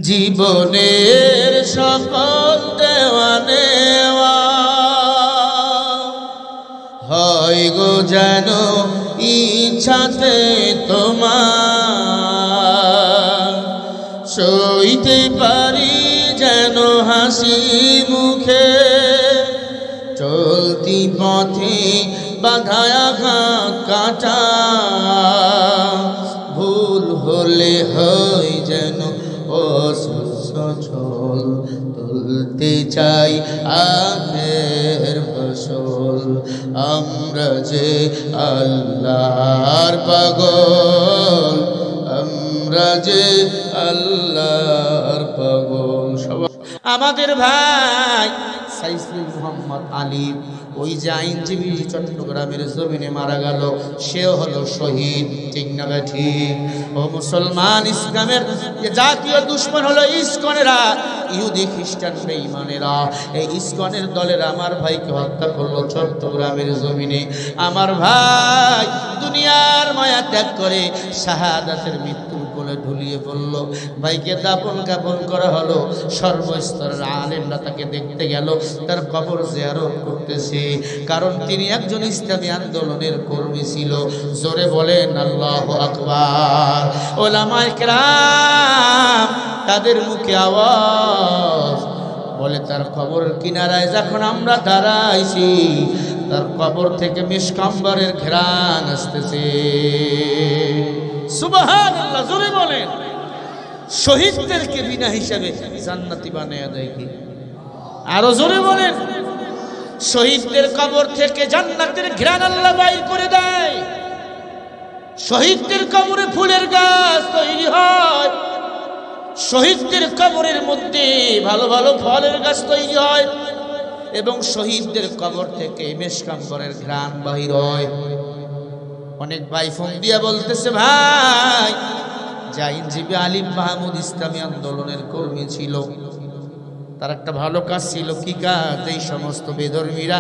জীবনের সকল দেওয়া নেওয়া হয় গো যেন ইচ্ছাতে তোমার, সইতে পারি যেন হাসি মুখে, চলতি পথে বাধায় আঘাত কাটা, ভুল হলে হয় যেন অসচ্ছল, তুলতে চাই আখের ফসল। আমরা যে আল্লাহর পাগল, আমরা যে আল্লাহর পাগল। আমাদের ভাই সাইফুল মোহাম্মদ আলী, ওই যে আইনজীবী চট্টগ্রামের জমিনে মারা গেল, সেও হলো শহীদ। ঠিক না ঠিক? ও মুসলমান, ইসলামের জাতীয় দুশ্মন হলো ইসকনেরা, ইহুদি খ্রিস্টান বেঈমানেরা। এই ইসকনের দলের আমার ভাইকে হত্যা করলো চট্টগ্রামের জমিনে। আমার ভাই দুনিয়ার মায়া ত্যাগ করে শাহাদাতের মৃত্যুর কোলে ঢুলিয়ে পড়ল। ভাইকে দাফন কাফন করা হলো। সর্বস্তরের আলেমরা তাকে দেখতে গেল, তার কবর জিয়ারত করতেছে, কারণ তিনি একজন ইসলামী আন্দোলনের কর্মী ছিল। জোরে বলেন আল্লাহু আকবার। ওলামায়ে কেরাম তাদের মুখে আওয়াজ বলে, তার কবরের কিনারায় যখন আমরা দাঁড়াইছি, তার কবর থেকে মিশকাম্বরের ঘ্রাণ আসতেছে। সুবহানাল্লাহ, জোরে বলেন। শহীদদেরকে বিনা হিসাবে জান্নাতি বানায়া দেয় কি? আরো জোরে বলেন। শহীদদের কবর থেকে জান্নাতের ঘ্রাণ আল্লাহ বাইর করে দেয়। শহীদদের কবরে ফুলের গাছ তৈরি হয়, শহীদদের কবরের মধ্যে ভালো ভালো ফলের গাছ তৈরি হয়, এবং শহীদদের কবর থেকে মেশকাম্বরের ঘ্রাণ বাহির হয়। অনেক ভাই ফোন দিয়া বলতেছে, ভাই যে আইনজীবী আলিম মাহমুদ ইসলামী আন্দোলনের কর্মী ছিল, তার একটা ভালো কাজ ছিল। কি কাজ? এই সমস্ত বেধর্মীরা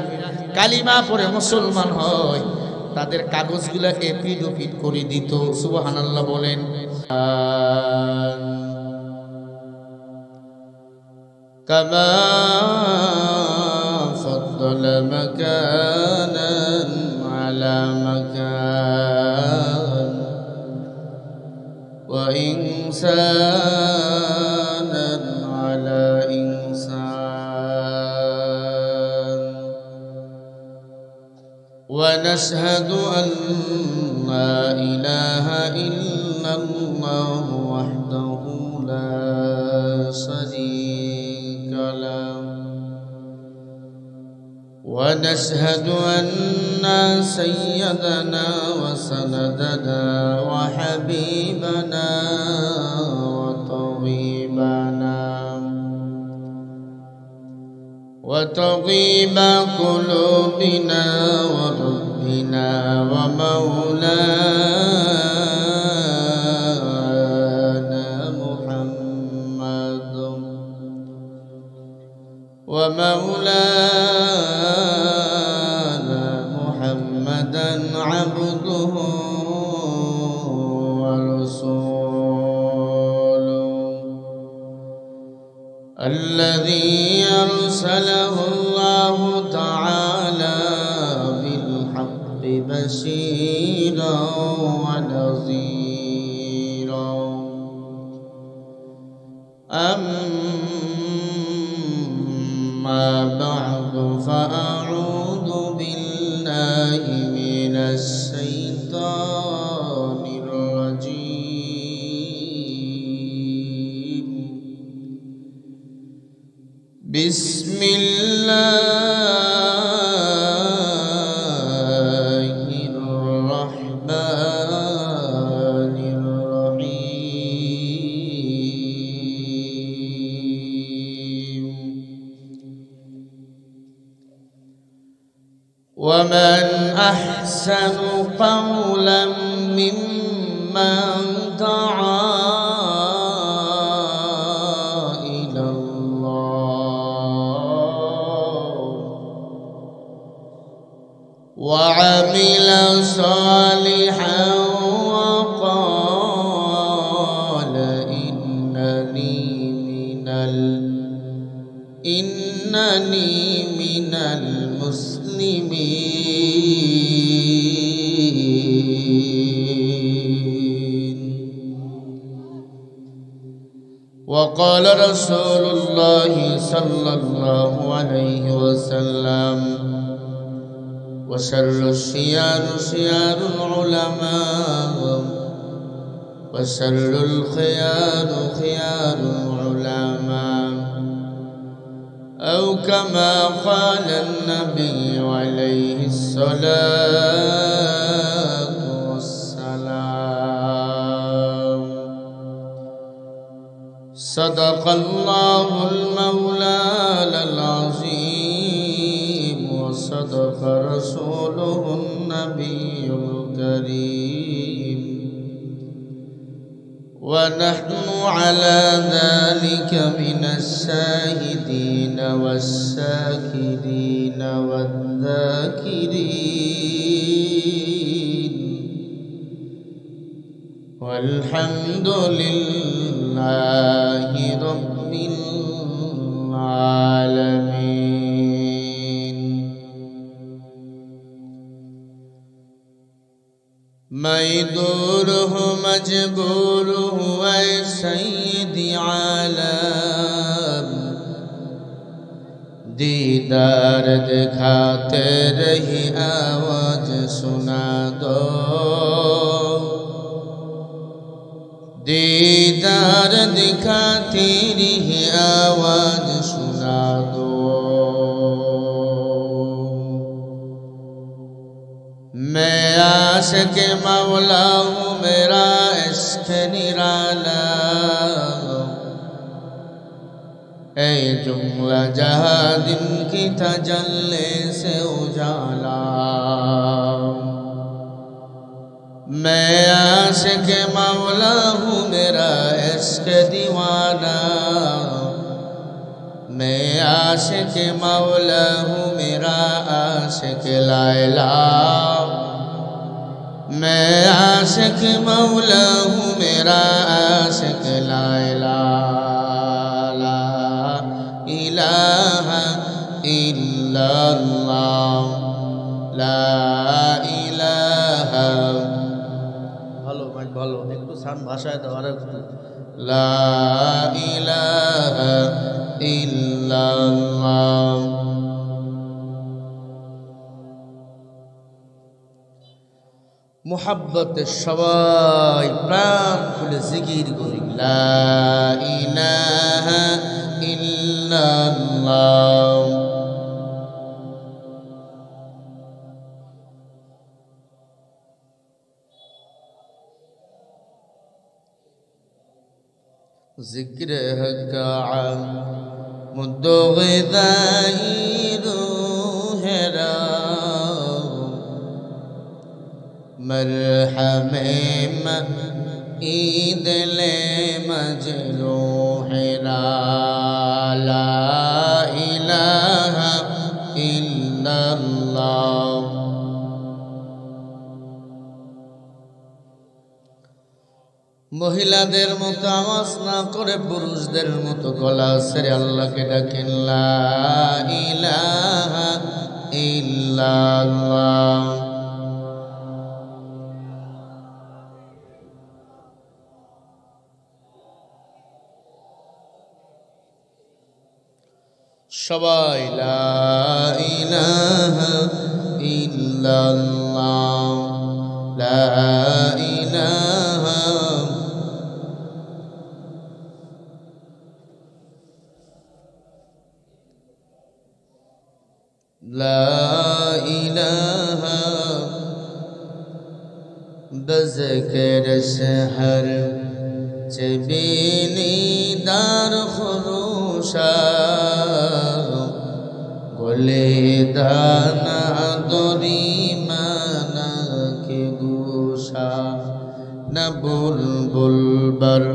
কালিমা পড়ে মুসলমান হয়, তাদের কাগজগুলো এপিড ওপিড করে দিত। সুবহানাল্লাহ বলেন। কামা ফাদ্দাল মাকানান আলা মাকান ওয়া ইনসানান আলা ইনসান ওয়া নাশহাদু আন লা ইলাহা ইল্লাল্লাহু ওয়াহদাহু লা শারীকা লাহু ওয়া নাশহাদু আন্না সাইয়্যিদানা ওয়া সানাদানা ওয়া হাবিবানা ওয়া তাবিবানা ওয়া তাবিবা কুলুবিনা ওয়া রাব্বিনা ওয়া মাওলানা মুহাম্মাদুন ওয়া মাওলানা মুহাম্মাদান আবদুহু ওয়া রাসূলুহু الذي أرسله الله تعالى بالحق بشيرا ونذيرا أما بعد فأعوذ بالله من الشيطان الرجيم. بسم الله الرحمن الرحيم. ومن أحسن قولا ممن دعا وعمل صالحا وقال إنني मिनल मुस्लिमीन। वक़ाल रसूलुल्लाह सल्लल्लाहु अलैहि वसल्लम वशर्रुश्शियार शियारुल उलमा वशर्रुल खियार खियारुल उलमा औ कमा क़ाल नबी अलैहिस्सलातु वस्सलाम। सदक़ल्लाहुल मौलाल अज़ीम व सदक़ रसूलुहुन नबियुल करीम व नहनु अला ज़ालिका मिनश शाहिदीन वश्शाकिरीन वज़्ज़ाकिरीन वल्हम्दुलिल्लाहि रब्बिल आलमीन। मैं दूर हूँ मजबूर हूँ ऐ सैयदी आलम, दीदार दिखाते रही आवाज सुना दो, दीदार दिखाती रही आवाज सुना दो। मैं आशिक मौला हूँ मेरा इश्क निराला, ऐ जुमला जहाँ दिन की तजल्ली से उजाला। मैं आशिक मौला हूँ मेरा इश्क दीवाना, मैं आशिक मौला हूँ मेरा आशिक लैला। मैं आशिक मौला हूँ मेरा आशिक लैला। ला इलाहा इल्लल्लाह ला इलाहा। ভালো মাইক ভালো, একটু সান ভাষায় দাও আর একটু। লা ইলাহা ইল্লাল্লাহ। মুহাব্বতে সবাই প্রাণ খুলে জিকির করি লা ইলাহা ইল্লাল্লাহ। जिक्र हक आमद ग़िज़ाई रूह मरहमे ईद ले मजरूह ला इलाहा इल्लल्लाह। মহিলাদের মতো আওয়াজ না করে পুরুষদের মতো গলা ছেড়ে আল্লাহকে ডাকেন লা ইলাহা ইল্লাল্লাহ। সবাই লা ইলাহা ইল্লাল্লাহ লা ইলাহা لا إله بذكر الشهر جبيني دار خروشا قولي دانا دوري مانا کے گوشا نبول بلبر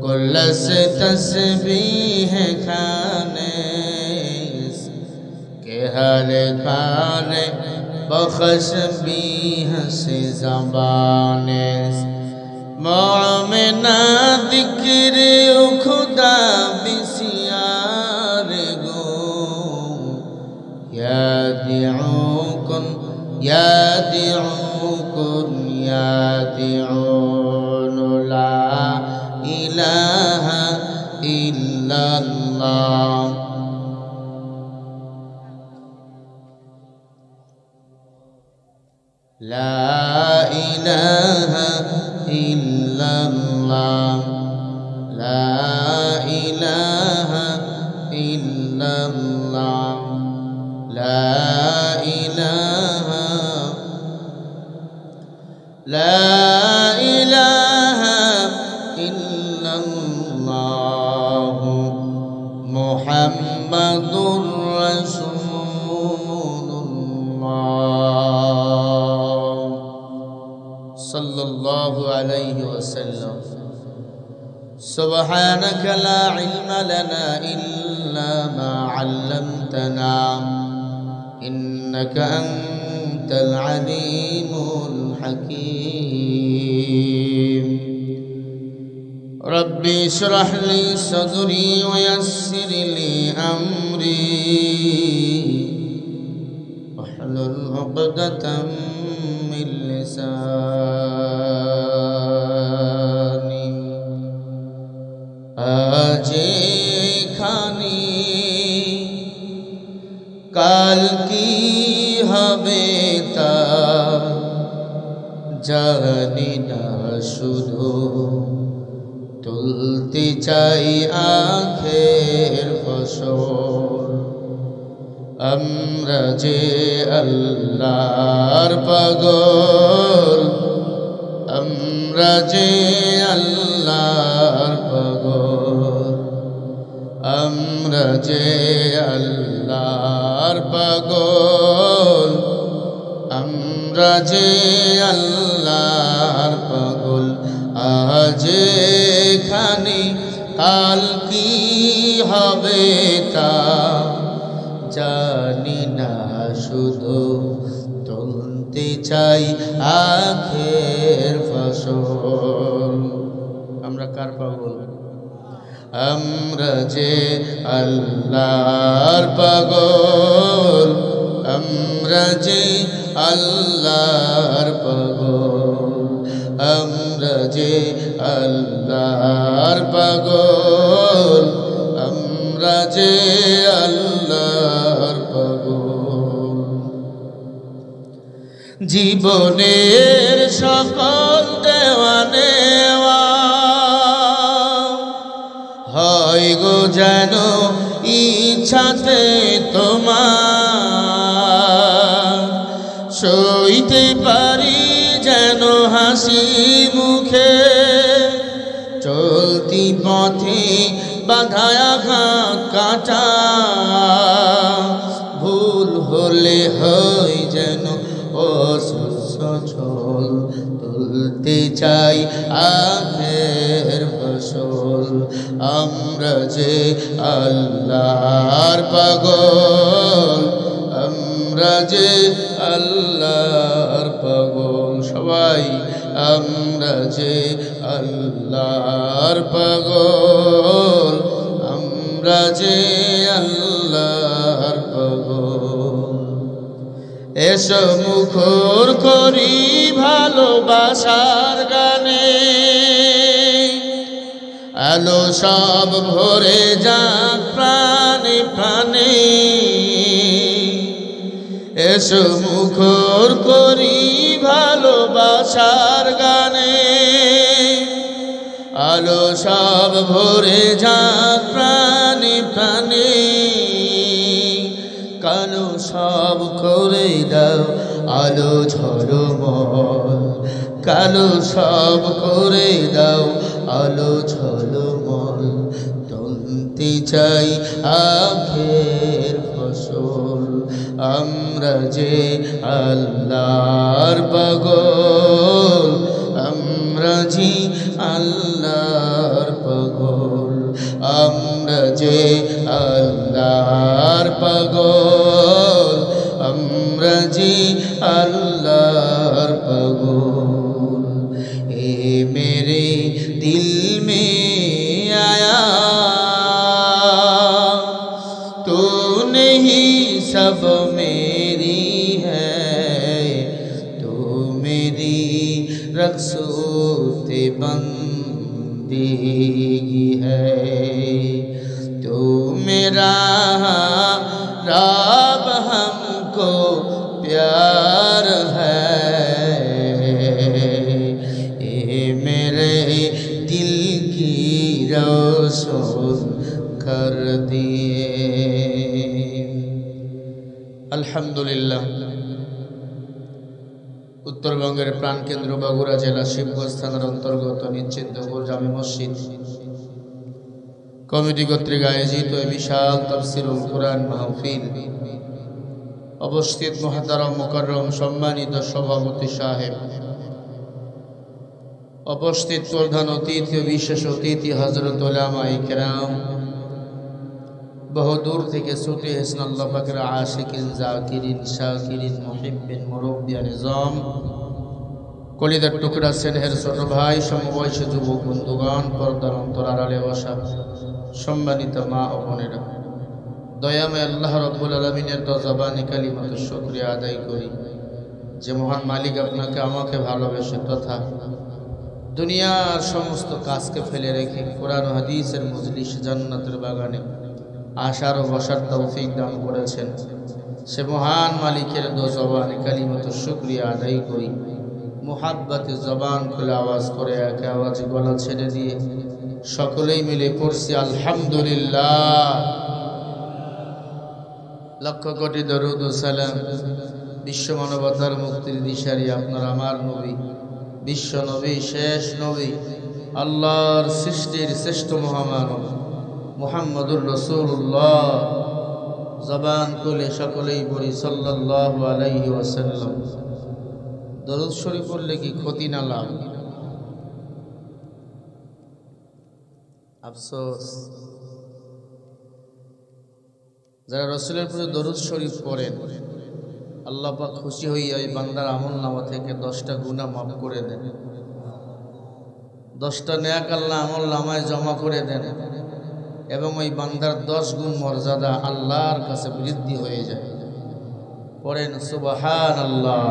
گل سے تسبیح کھانے हर खाने बख्श भी हंसे ज़बाने मोमिना दिक्र खुदा बिसी ইলাহা ইল্লাল্লাহ লা ইলাহা ইল্লাল্লাহ লা ইলাহা ইল্লাল্লাহ লা ইলাহা লা ইলাহা ইল্লাল্লাহ মুহাম্মাদুর রাসূলুল্লাহ সাল্লাল্লাহু আলাইহি ওয়াসাল্লাম سبحانك لا علم لنا إلا ما علمتنا إنك أنت العليم الحكيم ربي اشرح لي صدري ويسر لي أمري واحلل عقدة من لساني আজ এখানে কাল কি হবে তা জানি না শুধু তুলতে চাই আখের ফসল আমরা যে আল্লাহর পাগল আমরা যে আল্লাহর পাগল আমরা যে আল্লাহর পাগল আমরা যে আল্লাহর পাগল আজ এখানে কাল কি হবে তা জানি না শুধু তুলতে চাই আখের ফসল আমরা কার পাগল আমরা যে আল্লাহর পাগল আমরা যে আল্লাহর পাগল আমরা যে আল্লাহর পাগল আমরা যে আল্লাহর পাগল জীবনের সকল দেওয়া নেওয়া হয় গো যেন ইচ্ছাতে তোমার সইতে পারি যেন হাসি মুখে চলতি পথে বাঁধায় আঘাত কাটা ভুল হলে হয় যেন অসচ্ছল তুলতে চাই আখের ফসল আমরা যে আল্লাহর পাগল আমরা যে আল্লাহর পাগল সবাই আমরা যে আল্লাহর পাগল আমরা যে আল্লাহর পাগল এসো মুখর করি ভালোবাসার গানে আলো সব ভরে যাক প্রাণে প্রাণে এসো মুখর করি ভালোবাসার গানে আলো সব ভরে যাক প্রাণে প্রাণে কালো সব করে দাও আলো ঝলমল কালো সব করে দাও আলো ঝলমল তুলতে চাই আখের ফসল আমরা যে আল্লাহর পাগল আমরা যে আল্লাহর পাগল আমরা যে আল্লাহর পাগল আমরা যে আল্লাহর পাগল এ মেরে দিল মে আয়া তো नहीं सब मेरी है तो मेरी रक्सोते बंदेगी रोशन कर दिए। अल्हम्दुलिल्लाह। उत्तरबंगेर प्राणकेंद्र बगुड़ा जिला शिवगंज थानार अंतर्गत निश्चिंतपुर जामे मस्जिद कमिटी कर्तृक आयोजित विशाल तफसिरुल कुरान महफिल अवस्थित मुहतारम मुकर्रम सम्मानित सभापति साहेब, उपस्थित प्रधान अतिथि विशेष अतिथि हजरत उलामाए किराम, बहुदूर থেকে ছুটে এসেছেন আল্লাহ পাকের আশিকিন জাকিরিন শাকিরিন মুহিব্বিন মুরব্বিয়া নিজাম, কলিজার টুকরা স্নেহের ছোট ভাই, সমবয়সী যুবক বন্ধুগণ, পর্দার অন্তরালে বসা সম্মানিত মা ও বোনেরা, দয়াময় আল্লাহ রাব্বুল আলামিনের দরবারে কালিমাতুশ শুকরিয়া আদায় করি যে মহান মালিক আপনাকে আমাকে ভালোবেসে তথা দুনিয়ার সমস্ত কাজকে ফেলে রেখে কোরআন ও হাদিসের মজলিস জান্নাতের বাগানে আশার ও বসার তৌফিক দান করেছেন। সে মহান মালিকের দরবারে কালিমাতুশ শুকরিয়া আদায় করি। মুহাব্বতে জবান খুলে আওয়াজ করে এক আওয়াজে গলা ছেড়ে দিয়ে সকলেই মিলে পড়ছি আলহামদুলিল্লাহ। লক্ষ কোটি দরুদ ও সালাম বিশ্ব মানবতার মুক্তির দিশারি আপনার আমার নবী, বিশ্ব নবী, শেষ নবী, আল্লাহর সৃষ্টির শ্রেষ্ঠ মহামানব মুহাম্মদুর রাসূলুল্লাহ। জবান খুলে সকলেই পড়ি সাল্লাল্লাহু আলাইহি ওয়াসাল্লাম। দরুদ শরীফ পড়লে কি ক্ষতি না লাভ? আফসোস, যারা রাসূলের প্রতি দরুদ শরীফ পড়েন আল্লাহ পাক খুশি হইয়া ওই বান্দার আমলনামা থেকে 10টা গুনাহ মাফ করে দেন, 10টা নেক আল্লাহ আমলনামায় জমা করে দেন এবং ওই বান্দার 10 গুণ মর্যাদা আল্লাহর কাছে বৃদ্ধি হয়ে যায়। পড়েন সুবহানাল্লাহ।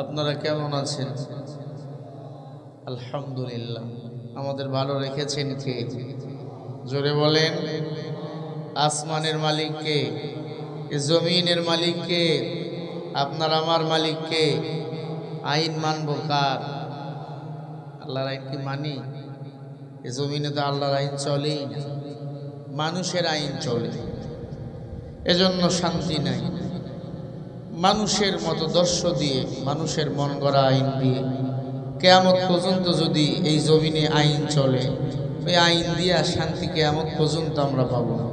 আপনারা কেমন আছেন? আলহামদুলিল্লাহ। আমাদের ভালো রেখেছেন কে? জোরে বলেন। আসমানের মালিক কে? জমিনের মালিক কে? আপনার আমার মালিক কে? আইন মানব কার? আল্লাহর আইন কি মানি? এই জমিনে তো আল্লাহর আইন চলেই না, মানুষের আইন চলে, এজন্য শান্তি নাই। মানুষের মতো দর্শ দিয়ে, মানুষের মন গড়া আইন দিয়ে কিয়ামত পর্যন্ত যদি এই জমিনে আইন চলে, ওই আইন দিয়ে শান্তি কিয়ামত পর্যন্ত আমরা পাবো না।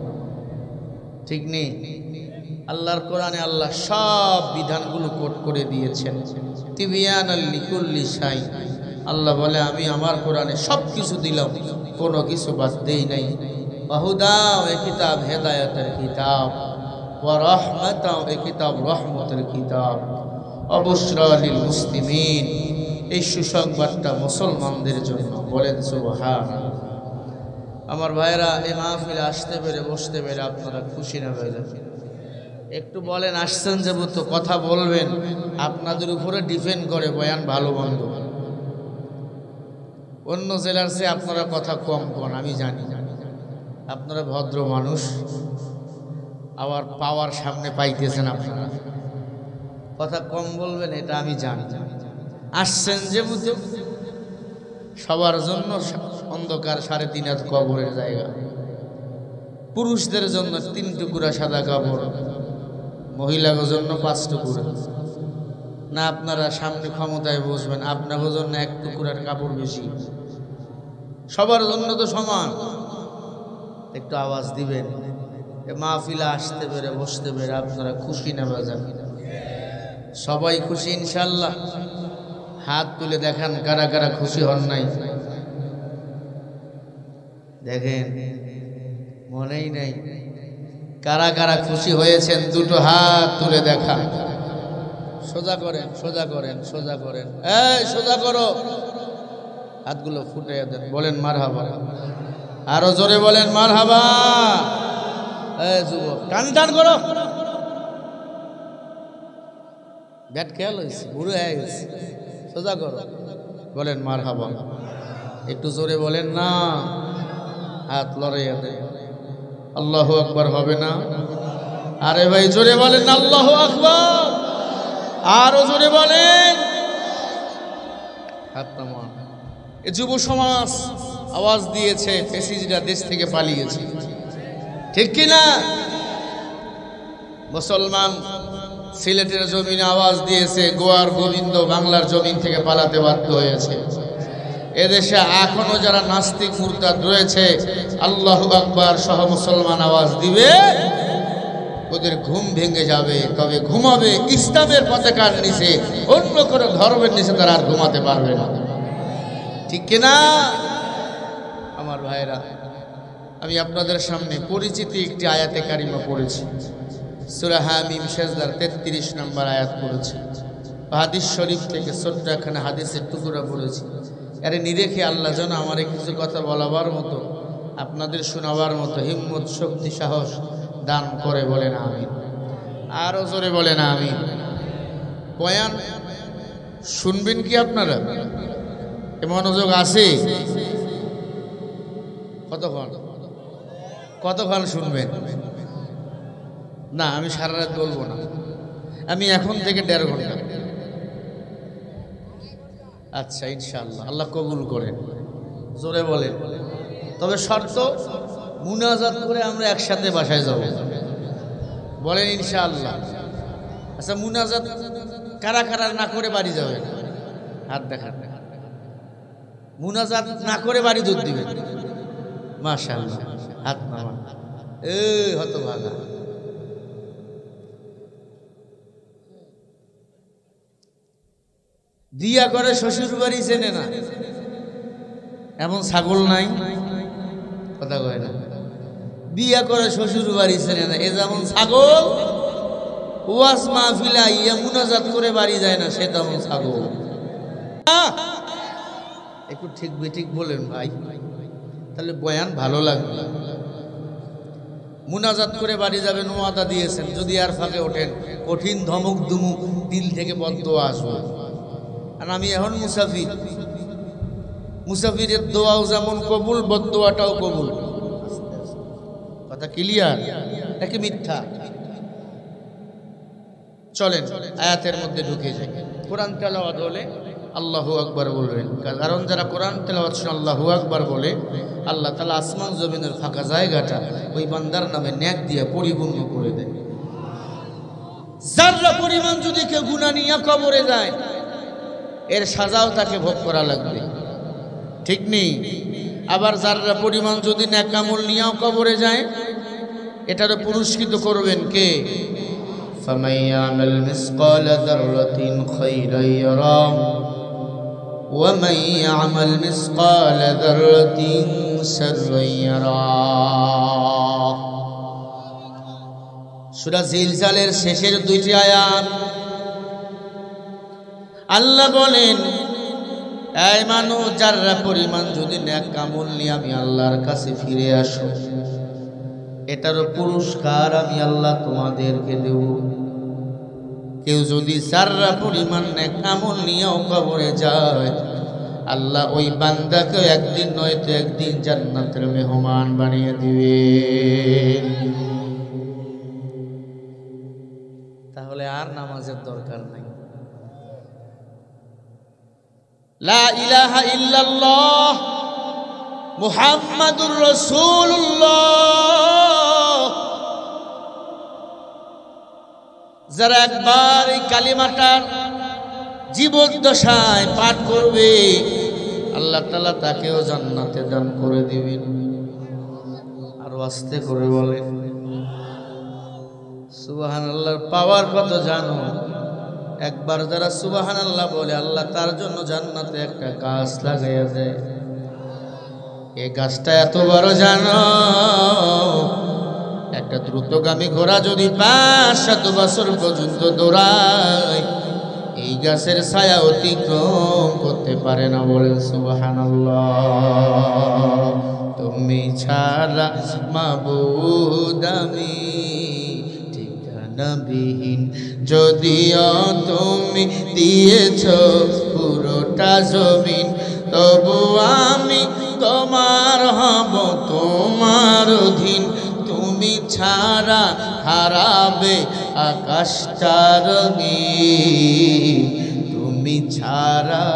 ঠিক নেই? আল্লাহর কোরআনে আল্লাহ সব বিধানগুলো কোট করে দিয়েছেন। তিবিয়ানাল লিকুল্লি শাই। আল্লাহ বলে আমি আমার কোরআনে সব কিছু দিলাম, কোনো কিছু বাদ দেই নাই। ওয়াহুদাও, এ কিতাব হেদায়েতের কিতাব, ওয়া রাহমাতাও, এ কিতাব রহমতের কিতাব, অবুশরা লিল মুসলিমিন, এই সুসংবাদটা মুসলমানদের জন্য। বলেন সুবহানাল্লাহ। আমার ভাইরা, এই মাহফিলে আসতে পেরে বসতে পেরে আপনারা খুশি না হয়ে যাবেন? একটু বলেন, আসছেন যেহেতু কথা বলবেন, আপনাদের উপরে ডিপেন্ড করে বয়ান ভালো মন্দ। অন্য জেলার চেয়ে আপনারা কথা কম কন, আমি জানি। আপনারা ভদ্র মানুষ, আবার পাওয়ার সামনে পাইতেছেন, আপনারা কথা কম বলবেন, এটা আমি জানি। আসছেন যেহেতু, সবার জন্য অন্ধকার 3.5 হাত কবরের জায়গা, পুরুষদের জন্য 3 টুকরা সাদা কাপড়, মহিলাদের জন্য 5 টুকরা। না আপনারা সামনে ক্ষমতায় বসবেন, আপনাদের জন্য 1 টুকরার কাপড় বেশি। সবার জন্য তো সমান। একটু আওয়াজ দিবেন। এ মাহফিলে আসতে পেরে বসতে পেরে আপনারা খুশি না বাজান? সবাই খুশি ইনশাআল্লাহ? হাত তুলে দেখান কারা কারা খুশি হন নাই। দেখেন, মনেই নাই। কারা কারা খুশি হয়েছেন দুটো হাত তুলে দেখা। সোজা করেন, সোজা করেন, সোজা করেন, এই সোজা করো, হাতগুলো ফুটাইয়া দেন। বলেন মারহাবা। আরো জোরে বলেন মারহাবা। এই যুবক, টান টান করো। ব্যাট খেয়াল হয়েছে, বুড়ো হয়ে গেছে, সোজা করো। বলেন মারহাবা। একটু জোরে বলেন না, হাত লড়াইয়া দেন। আল্লাহু আকবার হবে না? আরে ভাই জোরে বলেন না আল্লাহু আকবার। আরো জোরে বলেন। হাত নামান। এ যুব সমাজ আওয়াজ দিয়েছে, ফ্যাসিস্টরা দেশ থেকে পালিয়েছে, ঠিক কিনা? মুসলমান সিলেটের জমিনে আওয়াজ দিয়েছে, গোয়ার গোবিন্দ বাংলার জমিন থেকে পালাতে বাধ্য হয়েছে। এদেশে এখনো যারা নাস্তিক মুরতাদ রয়েছে, আল্লাহু আকবার সহ মুসলমান আওয়াজ দিবে, ওদের ঘুম ভেঙে যাবে। তবে ঘুমাবে ইসলামের পতাকার নিচে, অন্য কোনো ধর্মের নিচে তারা আর ঘুমাতে পারবে না, ঠিক কিনা? আমার ভাইরা, আমি আপনাদের সামনে পরিচিতি একটি আয়াতে কারিমা পড়েছি, সূরা হামিম সেজদার 33 নম্বর আয়াত পড়েছি। হাদিস শরীফ থেকে ছোট্ট একখানা হাদিসের টুকরা পড়েছি। আরে নিরেখে আল্লাহ যেন আমার কিছু কথা বলাবার মতো, আপনাদের শোনাবার মতো হিম্মত, শক্তি, সাহস দান করে, বলেন আমিন। আরো জোরে বলেন আমিন। বয়ান শুনবেন কি আপনারা? এ মনোযোগ আছে? কতক্ষণ শুনবেন? না, আমি সারা রাত বলবো না, আমি এখন থেকে 1.5 ঘন্টা। আচ্ছা, ইনশাআল্লাহ, আল্লাহ কবুল করেন। জোরে বলেন। তবে শর্ত, মুনাজাত করে আমরা একসাথে বাসায় যাব, বলেন ইনশাআল্লাহ। আচ্ছা, মুনাজাত কারা কারা না করে বাড়ি যাবেন? হাত দেখান। মুনাজাত না করে বাড়ি দূর দিবেন? মাশাআল্লাহ, হাত নামান। হতভাগা, দিয়া করে শ্বশুর বাড়ি চেনে না, এমন ছাগল নাই, কথা কয় না। বিয়া করে শ্বশুর বাড়ি চেনে না, এ যেমন ছাগল। ওয়াজ মাহফিলে আইয়া মুনাজাত করে বাড়ি যায় না, সে তেমন ছাগল। একটু ঠিক বেঠিক বলেন ভাই, তাহলে বয়ান ভালো লাগবে। মুনাজাত করে বাড়ি যাবেন, ওয়াদা দিয়েছেন, যদি আর ফাঁকে ওঠেন কঠিন ধমক দুমুক, দিল থেকে বদদোয়া আসবে। আর আমি এখন মুসাফির, মুসাফিরের দোয়াও যেমন কবুল, বদদোয়াটাও কবুল। কথা ক্লিয়ার নাকি মিথ্যা? চলেন আয়াতের মধ্যে ঢুকে যাই। কোরআন তেলাওয়াত হলে আল্লাহু আকবার বলবেন, কারণ যারা কোরআন তেলাওয়াত শুনে আল্লাহু আকবার বলে, আল্লাহ তাআলা আসমান জমিনের ফাঁকা জায়গাটা ওই বান্দার নামে নেক দিয়ে পরিপূর্ণ করে দেয়। যারা পরিমাণ যদি কেউ গুনাহ নিয়ে কবরে যায়, এর সাজাও তাকে ভোগ করা লাগবে, ঠিক নেই? আবার যারা পরিমাণ যদি নেক আমল নিয়েও কবরে যায়, এটারও পুরস্কৃত করবেন কে? فَمَن يَعْمَلْ مِثْقَالَ ذَرَّةٍ خَيْرًا يَرَهُ وَمَن يَعْمَلْ مِثْقَالَ ذَرَّةٍ شَرًّا يَرَهُ। সূরা জিলজালের শেষের 2টি আয়াত আল্লাহ বলেন, এই মানুষ, যারা পরিমাণ যদি নেক আমল নিয়ে আমি আল্লাহর কাছে ফিরে আসো, এটারও পুরস্কার আমি আল্লাহ তোমাদেরকে দেব। কেউ যদি যারা পরিমাণ নেক আমল নিয়েও কবরে যায়, আল্লাহ ওই বান্দাকে একদিন নয়তো একদিন জান্নাতের মেহমান বানিয়ে দিবে। তাহলে আর নামাজের দরকার নাই। লা ইলাহা ইল্লাল্লাহ মুহাম্মাদুর রাসূলুল্লাহ, যারা একবার এই কালিমাটার জীবদ্দশায় পাঠ করবে, আল্লাহ তাআলা তাকেও জান্নাতে দান করে দিবেন। আর আস্তে করে বলেন সুবহানাল্লাহর পাওয়ার কত জানো? একবার যারা সুবহানাল্লাহ বলে, আল্লাহ তার জন্য জান্নাতে একটা গাছ লাগাইয়া দেয়। এই গাছটা এত বড় জানো, একটা দ্রুতগামী ঘোড়া যদি 5-7 বছর পর্যন্ত দৌড়ায়, এই গাছের ছায়া অতিক্রম করতে পারে না। বলেন সুবহানাল্লাহ। তুমি ছাড়া মাবুদ আমি ঠিকানাবিহীন, যদিও তুমি দিয়েছ পুরোটা জমিন, তবু আমি তোমার হব, তোমার অধীন। তুমি ছাড়া হারাবে আকাশটা রঙিন, তুমি ছাড়া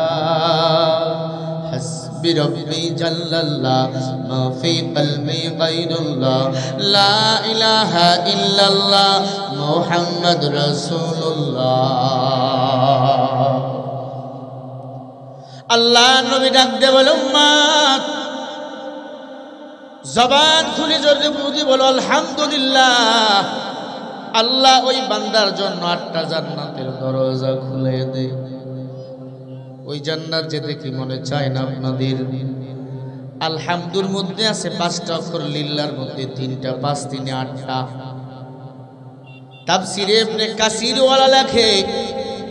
হাসবি হাসবি রব্বি জাল্লাল্লাহ মা ফি কলবি গায়রুল্লাহ লা ইলাহা ইল্লাল্লাহ মুহাম্মাদুর রাসূলুল্লাহ। আল্লাহ নবী ডাক দে বলে উম্মত জবান খুলে জোরে বুঝি বলো আলহামদুলিল্লাহ। আল্লাহ ওই বান্দার জন্য 8টা জান্নাতের দরজা খুলে দেয়। ওই জান্নাত যেতে কি মনে চায় না আপনাদের? আলহামদুর মধ্যে আছে 5টা অক্ষর, লিল্লাহর মধ্যে 3টা, 5 3 8টা। তাফসীরে ইবনে কাসির ওয়ালা লেখে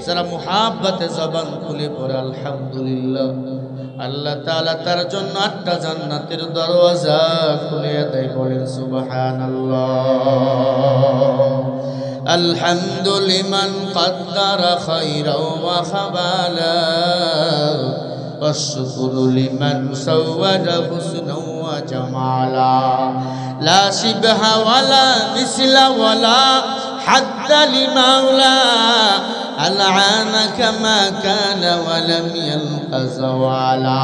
যারা মুহাব্বতে জবান খুলে পড়ে আলহামদুলিল্লাহ, আল্লাহ তাআলা তার জন্য 8টা জান্নাতের দরওয়াজা খুলে দেয়। বলেন সুবহানাল্লাহ। আলহামদু লিমান কদ্দারা খায়রাও ওয়া খাবালা ওয়াশকুরু লিমান সাওয়ারা হুসনাও ওয়া জামালা লা শিবহা ওয়ালা মিসলা ওয়ালা হাদ্দা লিমাওলা আলআনা কামা কানা ওয়া লাম ইয়ালকা যাওয়ালা।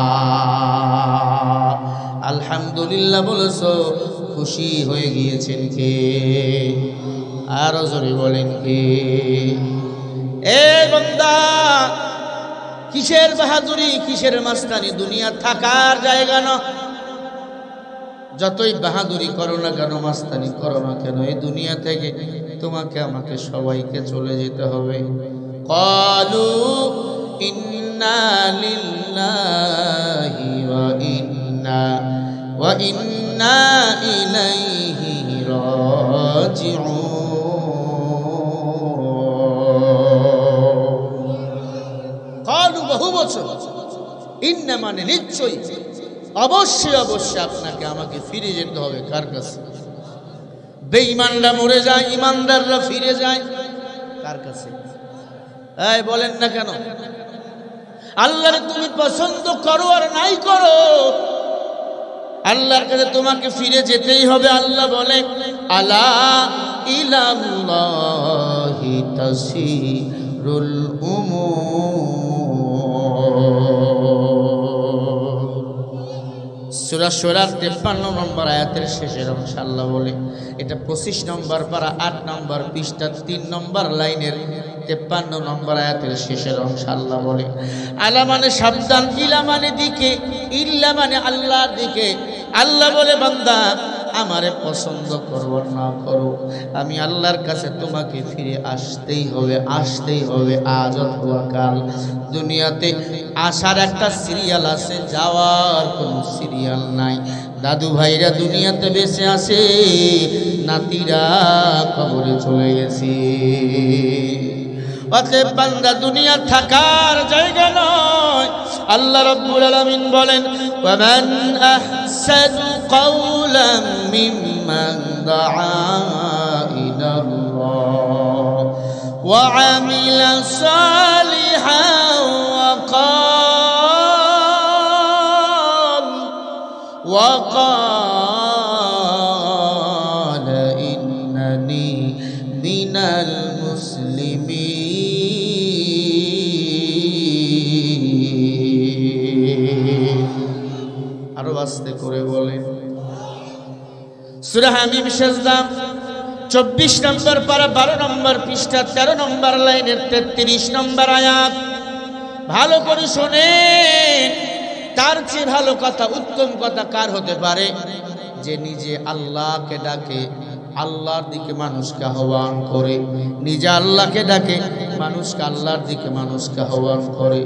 আলহামদুলিল্লাহ বলেছো, খুশি হয়ে গিয়েছেন কে? আরো জোরে বলেন কে? এ বান্দা, কিসের বাহাদুরি, কিসের মাস্তানি? দুনিয়া থাকার জায়গা না। যতই বাহাদুরি করো না কেন, মাস্তানি করো না কেন, এই দুনিয়া থেকে তোমাকে আমাকে সবাইকে চলে যেতে হবে। ক্বালু ইন্না লিল্লাহি ওয়া ইন্না ইলাইহি রাজিউন। ক্বালু বহু বছর, ইন্না মানে নিশ্চয়ই, অবশ্যই অবশ্যই আপনাকে আমাকে ফিরে যেতে হবে। কার কাছে? বেঈমানরা মরে যায়, ইমানদাররা ফিরে যায় কার কাছে? এই বলেন না কেন? আল্লাহরে তুমি পছন্দ করো আর নাই করো, আল্লাহর কাছে তোমাকে ফিরে যেতেই হবে। আল্লাহ বলে আলা ইলাল্লাহি তাসিরুল উমুর। সূরা শুরার 53 নম্বর আয়াতের শেষের অংশ আল্লাহ বলে, এটা 25 নম্বর পারা 8 নম্বর পৃষ্ঠা 3 নম্বর লাইনের 53 নম্বর আয়াতের শেষের অংশ আল্লাহ বলে আলা মানে সাবধান, ইলা মানে দিকে, ইল্লা মানে আল্লাহর দিকে। আল্লাহ বলে বান্দা আমারে পছন্দ করো না করো, আমি আল্লাহর কাছে তোমাকে ফিরে আসতেই হবে, আসতেই হবে, আজ অথবা কাল। দুনিয়াতে আসার একটা সিরিয়াল আছে, যাওয়ার কোনো সিরিয়াল নাই। দাদু ভাইরা দুনিয়াতে বেঁচে আছে, নাতিরা কবরে চলে গেছে। অতএব বান্দা দুনিয়া থাকার জায়গা নয়। আল্লাহ রাব্বুল আলামিন বলেন ওয়ামান আহসানু কাওলাম মিম্মান দাআ ইলাল্লাহ ওয়া আমিলা সালিহান ওয়া ক্বালা ইন্নানি মিনাল মুসলিমিন। আরো আস্তে করে বলেন। সূরা হামিম সাজদা 24 নম্বর পারা 12 নম্বর পৃষ্ঠা 13 নম্বর লাইনের 33 নম্বর আয়াত। ভালো করে শোনেন। তার চেয়ে ভালো কথা, উত্তম কথা কার হতে পারে? যে নিজে আল্লাহকে ডাকে, আল্লাহর দিকে মানুষকে আহ্বান করে, নিজে আল্লাহকে ডাকে, মানুষকে আল্লাহর দিকে মানুষকে আহ্বান করে।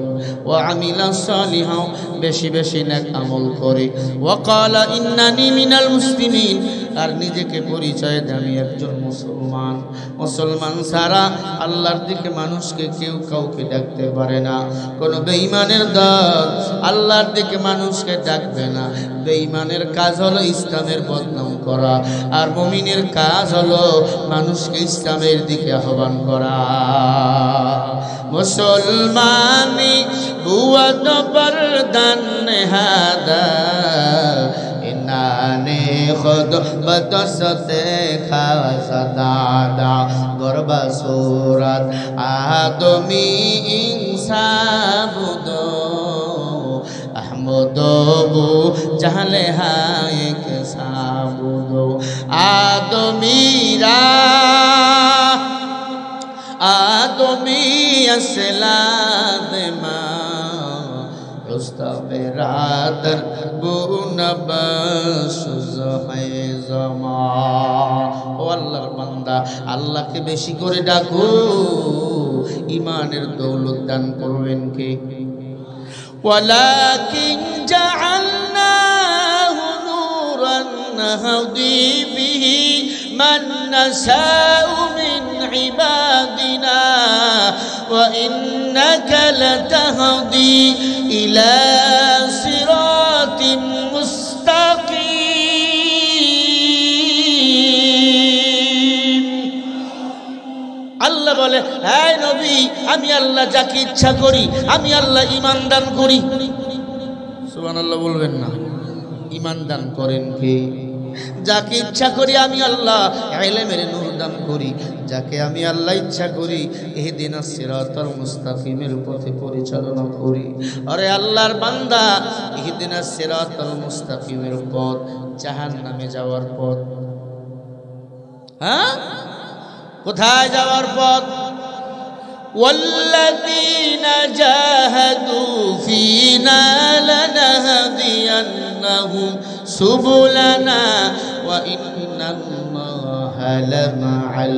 ওয়া আমিলা সালিহান, বেশি বেশি নেক আমল করে। ওয়া ক্বালা ইন্নানি মিনাল মুসলিমিন, আর নিজেকে পরিচয় দেয় আমি একজন মুসলমান। মুসলমান ছাড়া আল্লাহর দিকে মানুষকে কেউ কাউকে ডাকতে পারে না। কোনো বেঈমানের দল আল্লাহর দিকে মানুষকে ডাকবে না। বেঈমানের কাজ হলো ইসলামের বদনাম করা, আর মুমিনের কাজ হলো মানুষকে ইসলামের দিকে আহ্বান করা। মুসলমানি বুয়াত পরদান নেহাদা ইনানে খুদ বতসতে খাসা দাদা গরবা সুরাত আদমি ইনসাবুদো মদবু জাহলে হায় কে সাবুদো আদমি আসলাদ মা উস্তাবে রাদর বুনবস জহে জমা। ও আল্লাহর বান্দা, আল্লাহকে বেশি করে ডাকো, ইমানের দৌলত দান করবেন কে? ওয়ালাকিন জাআলনাহু নূরান নাহদি বিহি মান নাশাউ মিন ইবাদিনা ওয়া ইন্নাকা লাতাহদি ইলা সিরাতিম মুস্তাকিম। আল্লাহ বলে, হ্যাঁ নবী, আমি আল্লাহ যাকে ইচ্ছা করি আমি আল্লাহ ঈমান দান করি। সুবহানাল্লাহ বলবেন না? ঈমান দান করেন কে? যাকে ইচ্ছা করি আমি আল্লাহ ইলমের নূর দান করি, যাকে আমি আল্লাহ ইচ্ছা করি ইহদিনাস সিরাতাল মুস্তাকিমের পথে পরিচালনা করি। আরে আল্লাহর বান্দা, ইহদিনাস সিরাতাল মুস্তাকিমের পথ জাহান্নামে যাওয়ার পথ। হ্যাঁ, কোথায় যাওয়ার পথ? ওয়াল্লাযীনা জাহাদু ফীনা লানাহদিয়ান্নাহুম সুবুলানা ওয়া ইন্নাল্লাহা লামাআল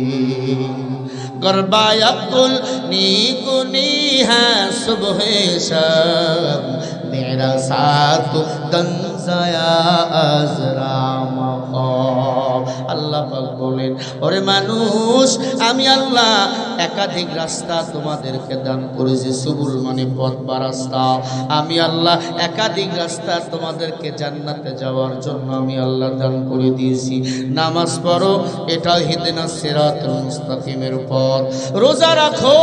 মুহসিনিন। গরবায়াকুল নিকুনিহা সুবহে শাম মেরা সাথ দনজায়া আজরাম। আল্লাহ পাক বলেন, ওরে মানুষ, আমি আল্লাহ একাধিক রাস্তা তোমাদেরকে দান করেছি। সুবুল মানে পথ বা রাস্তা। আমি আল্লাহ একাধিক রাস্তা তোমাদেরকে জান্নাতে যাওয়ার জন্য আমি আল্লাহ দান করে দিয়েছি। নামাজ পড়ো, এটা ইহদিনাস সিরাতাল মুস্তাকিমের পথ। রোজা রাখো,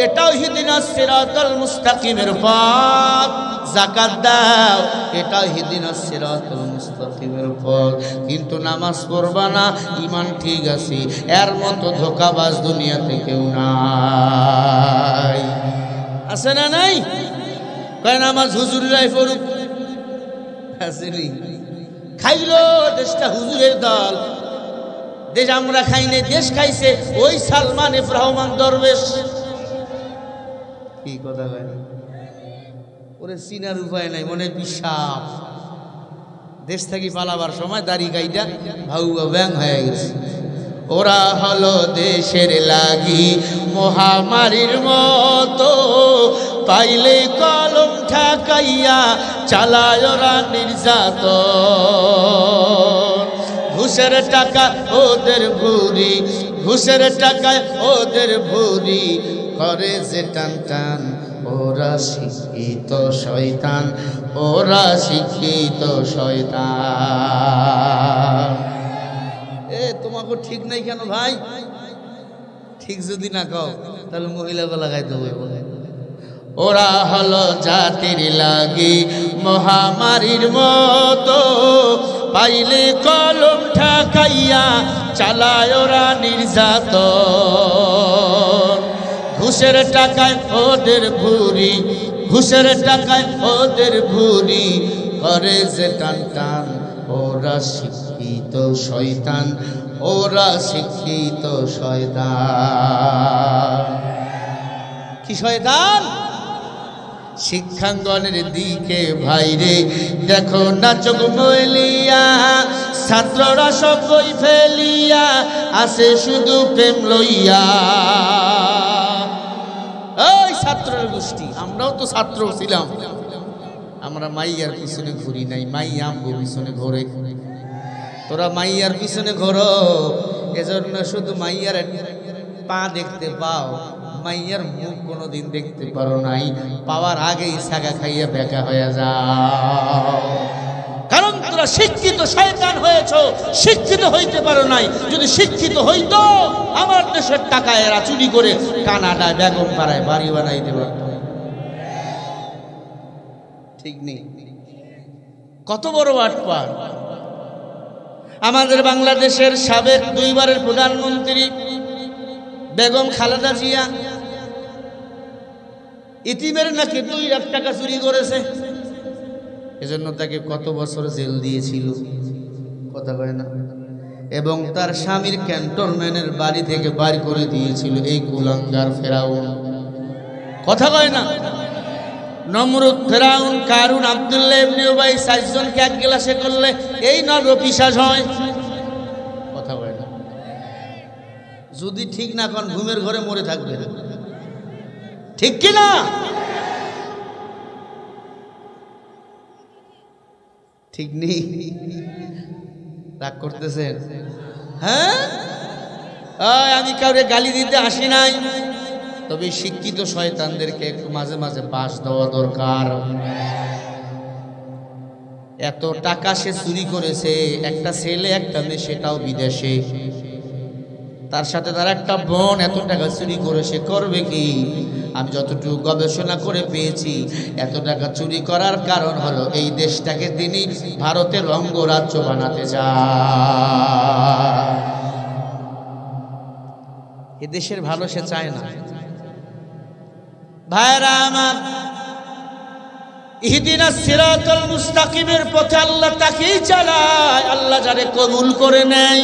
এটাও ইহদিনাস সিরাতাল মুস্তাকিমের পথ। যাকাত দাও, এটাও ইহদিনাস সিরাতাল মুস্তাকিমের পথ। কিন্তু নামাজ পড়বা না, ঈমান ঠিক আছে, এর মতো ধোঁকাবাজ দুনিয়াতে কেউ নাই। আছে না নাই? কয় নামাজ হুজুররাই পড়ুক, আসেনি? খাইলো দেশটা হুজুরের দল, দেশ আমরা খাই নাই, দেশ খাইছে ওই সালমান এফ রহমান দরবেশ। কি কথা কয়? ওরে চিনার উপায় নাই, মনে বিশ্বাস। দেশ থেকে পালাবার সময় দাড়ি গাইটা ভাউয়া ব্যাং হয়ে গেছে। ওরা হলো দেশের লাগি মহামারীর মতো, পাইলে কলম ঠাকাইয়া চালায় ওরা নির্যাতন। ঘুষের টাকা ওদের ভুরি, ঘুষের টাকায় ওদের ভুরি, করে যে টান টান। ওরা শিক্ষিত শয়তান, ওরা শিক্ষিত শয়তান। তোমাকে ঠিক নাই কেন ভাই? ঠিক যদি না কও তাহলে মহিলা গলা গাইতে হবে। ওরা হলো জাতির লাগি মহামারীর মতো, পাইলে কলম ঠাকাইয়া চালায় ওরা নির্যাতন। ঘুষের টাকায় ওদের ভুরি, ঘুষের টাকায় ওদের ভুরি, করে যে টান টান। ওরা শিক্ষিত শয়তান, ওরা শিক্ষিত শয়তান। কি শয়তান? শিক্ষাঙ্গনের দিকে ভাইরে দেখো না চোখ মলিয়া, ছাত্ররা সব বই ফেলিয়া আসে শুধু প্রেম লইয়া। ওই ছাত্রের গোষ্ঠী, আমরাও তো ছাত্র ছিলাম, আমরা মাইয়ার পিছনে ঘুরি নাই, মাইয়া আমগো পিছনে ঘোরে। তোরা মাইয়ার পিছনে ঘোরো, এজন্য শুধু মাইয়ার পা দেখতে পাও, মাইয়ার মুখ কোনোদিন দেখতে পারো নাই। পাওয়ার আগেই ছাগা খাইয়া বেকা হয়ে যাও, কারণ তোরা শিক্ষিত শয়তান হয়েছো, শিক্ষিত হইতে পারো নাই। যদি শিক্ষিত হইতো, আমার দেশের টাকা এরা চুরি করে কানাডায় বেগম পাড়ায় বাড়ি বানাইতে পারত। ঠিক নেই? কত বড় বাটপার! আমাদের বাংলাদেশের সাবেক 2 বারের প্রধানমন্ত্রী বেগম খালেদা জিয়া ইতিমের নাকি 2 লাখ টাকা চুরি করেছে, এজন্য তাকে কত বছর জেল দিয়েছিল, কথা কয় না। এবং তার স্বামীর ক্যান্টনমেন্টের বাড়ি থেকে বাড়ি করে দিয়েছিল এই কুলাঙ্গার ফেরাউন, কথা কয় না। নমরুদ, ফেরাউন, কারুন, আব্দুল্লাহ ইবনে উবাই 4 জনকে এক গ্লাসে করলে এই নরপিশাচ হয়, কথা কয় না। যদি ঠিক না কোন ঘুমের ঘরে মরে থাকবে, ঠিক কি না? ঠিক নেই, রাগ করতেছেন? হ্যাঁ, আমি কাউরে গালি দিতে আসি নাই, তবে শিক্ষিত শয়তানদেরকে একটু মাঝে মাঝে বাস দেওয়া দরকার। এত টাকা সে চুরি করেছে, একটা ছেলে একটা মেয়ে, সেটাও বিদেশে, তার সাথে তার একটা বোন এত টাকা চুরি করে সে করবে কি? আমি যতটুকু গবেষণা করে পেয়েছি, এত টাকা চুরি করার কারণ হলো এই দেশটাকে তিনি ভারতের অঙ্গরাজ্য বানাতে চায়। এ দেশের ভালো সে চায় না। ভাইরা আমার, ইহদিনাস সিরাতাল মুস্তাকিমের পথে আল্লাহ তাকেই চালায়, আল্লাহ যারে কবুল করে নেয়।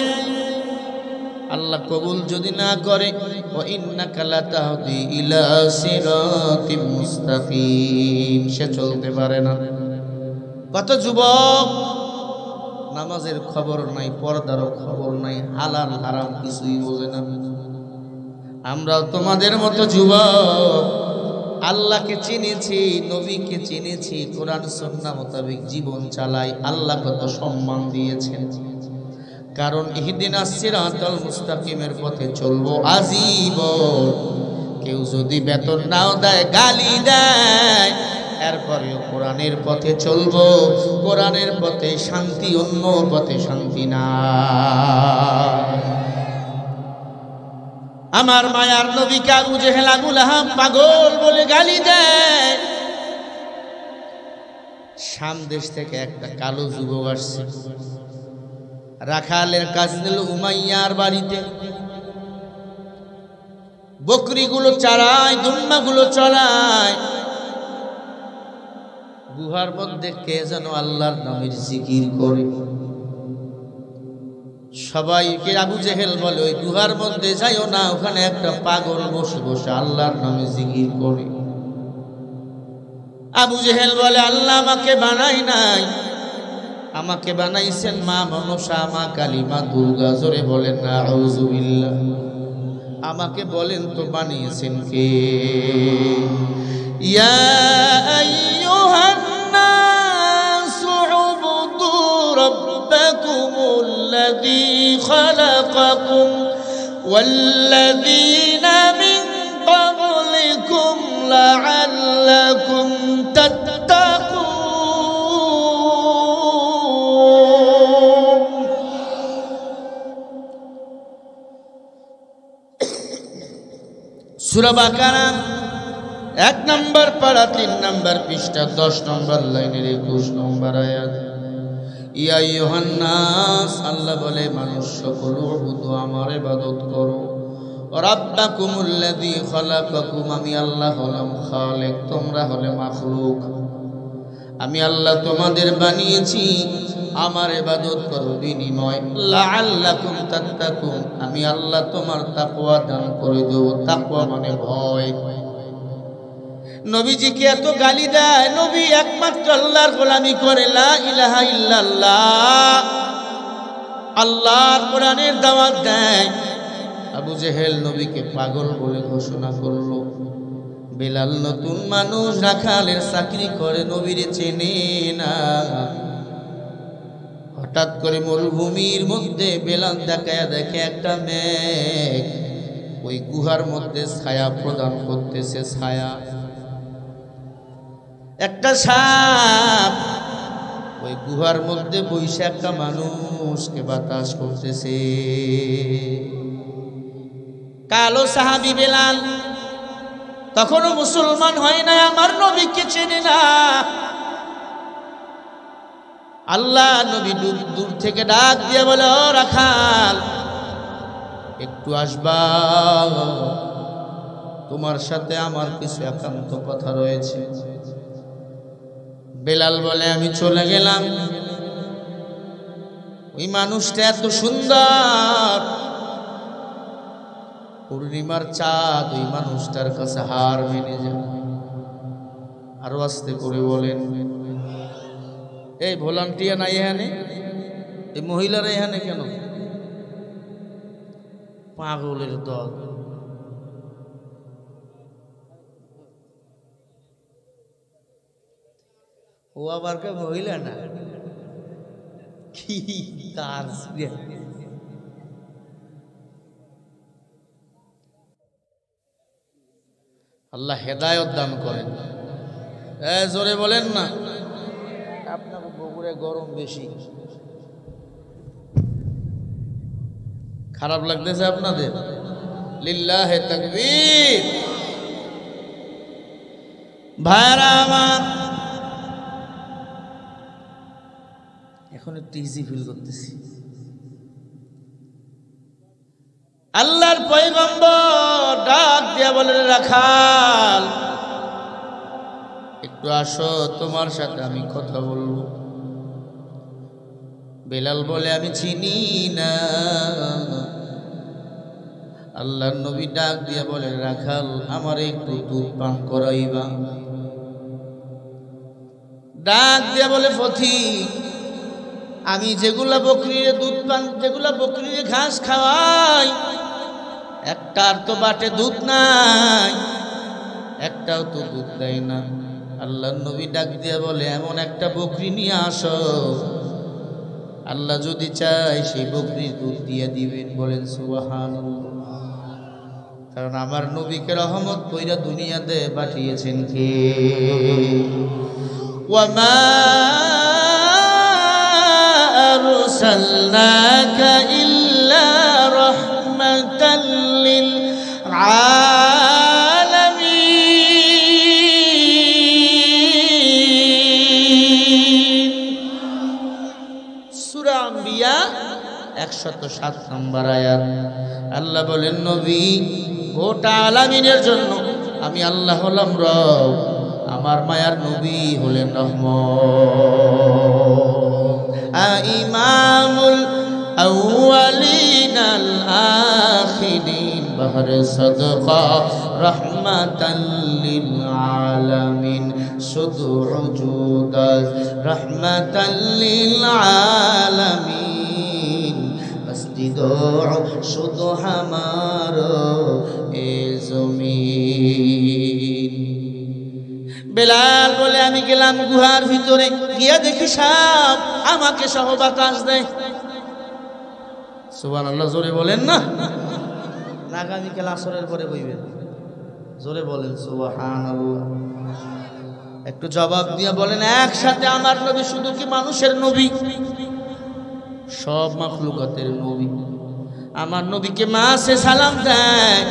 আল্লাহ কবুল যদি না করে, ওয়া ইন্নাকা লাতাহদি ইলা সিরাতিম মুস্তাকিম, সে চলতে পারে না। কত যুবক নামাজের খবর নাই, পর্দারও খবর নাই, হালাল হারাম কিছুই বোঝে না। আমরাও তোমাদের মতো যুবক, আল্লাহকে চিনেছি, নবীকে চিনেছি, কোরআন সুন্নাহ মোতাবেক জীবন চালাই। আল্লাহ কত সম্মান দিয়েছেন, কারণ ইহদিনাস সিরাতাল মুস্তাকিমের পথে চলবো আজীবন। কেউ যদি বেতন নাও দেয়, গালি দেয়, এরপরেও কোরআনের পথে চলবো। কোরআনের পথে শান্তি, অন্য পথে শান্তি না। আমার মায়ার নবীকে আবু জেহেল, আবু লাহাব পাগল বলে গালি দেয়। শাম দেশ থেকে একটা কালো যুবক আসছে, রাখালের কাজ নিল উমাইয়ার বাড়িতে। বকরিগুলো চড়ায়, দুম্মাগুলো চড়ায়। গুহার মধ্যে কে যেন আল্লাহর নামের জিকির করে। সবাইকে আবু জেহেল বলে, ওই গুহার মধ্যে যাইও না, ওখানে একটা পাগল বসে বসে আল্লাহর নামে জিকির করে। আবু জেহেল বলে, আল্লাহ আমাকে বানাই নাই, আমাকে বানাইছেন মা মনসা, মা কালী, মা দুর্গা। জোরে বলেন না আউযুবিল্লাহ। আমাকে বলেন তো বানিয়েছেন কে? ইয়া আইয়ুহান নাসু উবুদু রাব্বাকুমুল্লাযী খালাকাকুম ওয়াল্লাযীনা মিন ক্বাবলিকুম লাআল্লাকুম তাত্তাকুন। সূরা বাকারা 1 নম্বর পারা 3 নম্বর পৃষ্ঠা 10 নম্বর লাইনের 21 নম্বর আয়াত। ইয়া আইয়ুহান নাস, আল্লাহ বলে মানুষ সকল, উবুদু, আমার ইবাদত করো, রাব্বাকুমুল্লাযী খালাকাকুম, আমি আল্লাহ হলাম খালেক, তোমরা হলে মাখলুক। আমি আল্লাহ তোমাদের বানিয়েছি, আমার ইবাদত করো, বিনিময় লাআল্লাকুম তাত্তাকুন, আমি আল্লাহ তোমার তাকওয়া দান করে দেব। তাকওয়া মানে ভয়। নবীজিকে এত গালি দেয়, নবী একমাত্র আল্লাহর গোলামি করে, লা ইলাহা ইল্লাল্লাহ, আল্লাহর কোরআনের দাওয়াত দেয়। আবু জেহেল নবীকে পাগল বলে ঘোষণা করলো। বেলাল নতুন মানুষ, রাখালের চাকরি করে, নবীরে চেনে না। হঠাৎ করে মরুভূমির মধ্যে বেলাল তাকায়া দেখে একটা মেঘ ওই গুহার মধ্যে ছায়া প্রদান করতেছে। ছায়া, একটা সাপ ওই গুহার মধ্যে বসে একটা মানুষকে বাতাস করতেছে। কালো সাহাবী বেলাল তখনও মুসলমান হয় না, আমার নবীকে চেনে না। আল্লাহ নবী দূর থেকে ডাক দিয়ে বলে, ও রাখাল, একটু আসবা। তোমার সাথে আমার কিছু একান্ত কথা রয়েছে। বেলাল বলে আমি চলে গেলাম। ওই মানুষটা এত সুন্দর, পূর্ণিমার চাঁদ ওই মানুষটার কাছে হার মেনে যায়। আরো আস্তে করে বলেন, এই ভলান্টিয়ার নাই এখানে, এই মহিলারা এখানে কেন? পাগলের দল। ও আবার কে মহিলা না, কি কার? আল্লাহ হেদায়েত দান করেন। জোরে বলেন না। আপনার বগুড়ায় গরম বেশি, খারাপ লাগতেছে আপনাদের? লিল্লাহে তাকবীর। ভাইরা আমার, এখন একটু ইজি ফিল করতেছি। আল্লাহর পয়গম্বর ডাক দিয়া বলে, রাখাল একটু আসো, তোমার সাথে আমি কথা বলবো। বেলাল বলে আমি চিনি না। আল্লাহর নবী ডাক দিয়া বলে, রাখাল আমার একটু দুধ পান করাইবা। ডাক দিয়া বলে, পথিক আমি যেগুলা বকরির দুধ পান, যেগুলা বকরির ঘাস খাওয়াই, একটার তো বাটে দুধ নাই, একটাও তো দুধ দেয় না। আল্লাহর নবী ডাক দিয়া বলে, এমন একটা বকরি নিয়ে আসো, আল্লাহ যদি চায় সেই বকরির দুধ দিয়ে দিবেন। বলেন সুবহানাল্লাহ। কারণ আমার নবীকে রহমত কইরা দুনিয়াতে পাঠিয়েছেন কে? ওয়ামা আরসালনাকা ইল্লা রাহমাতাল লিল আলামিন। সূরা আম্বিয়া 107 নম্বর আয়াত। আল্লাহ বলেন, নবী গোটা আলামিনের জন্য আমি আল্লাহ হলাম রব, আমার মায়ার নবী হলেন রহমত। ইমামুল আউয়ালিন আল আখিরিন বাহরে সাদকা রহমাতাল লিল আলামিন, শুধু উজুদাত রহমাতাল লিল আলামিন, শুধু হামারো এ জমিন। বেলাল বলে আমি গেলাম গুহার ভিতরে, গিয়া দেখি সাপ আমাকে সহ বাতাস দেয়। সুবহানাল্লাহ, জোরে বলেন না। আগামীকাল আসরের পরে বইবেন, জোরে বলেন সুবহানাল্লাহ। একটু জবাব দিয়ে বলেন, একসাথে আমার নবী শুধু কি মানুষের নবী? সব মাখলুকাতের নবী। আমার নবীকে মাছে সালাম দেয়।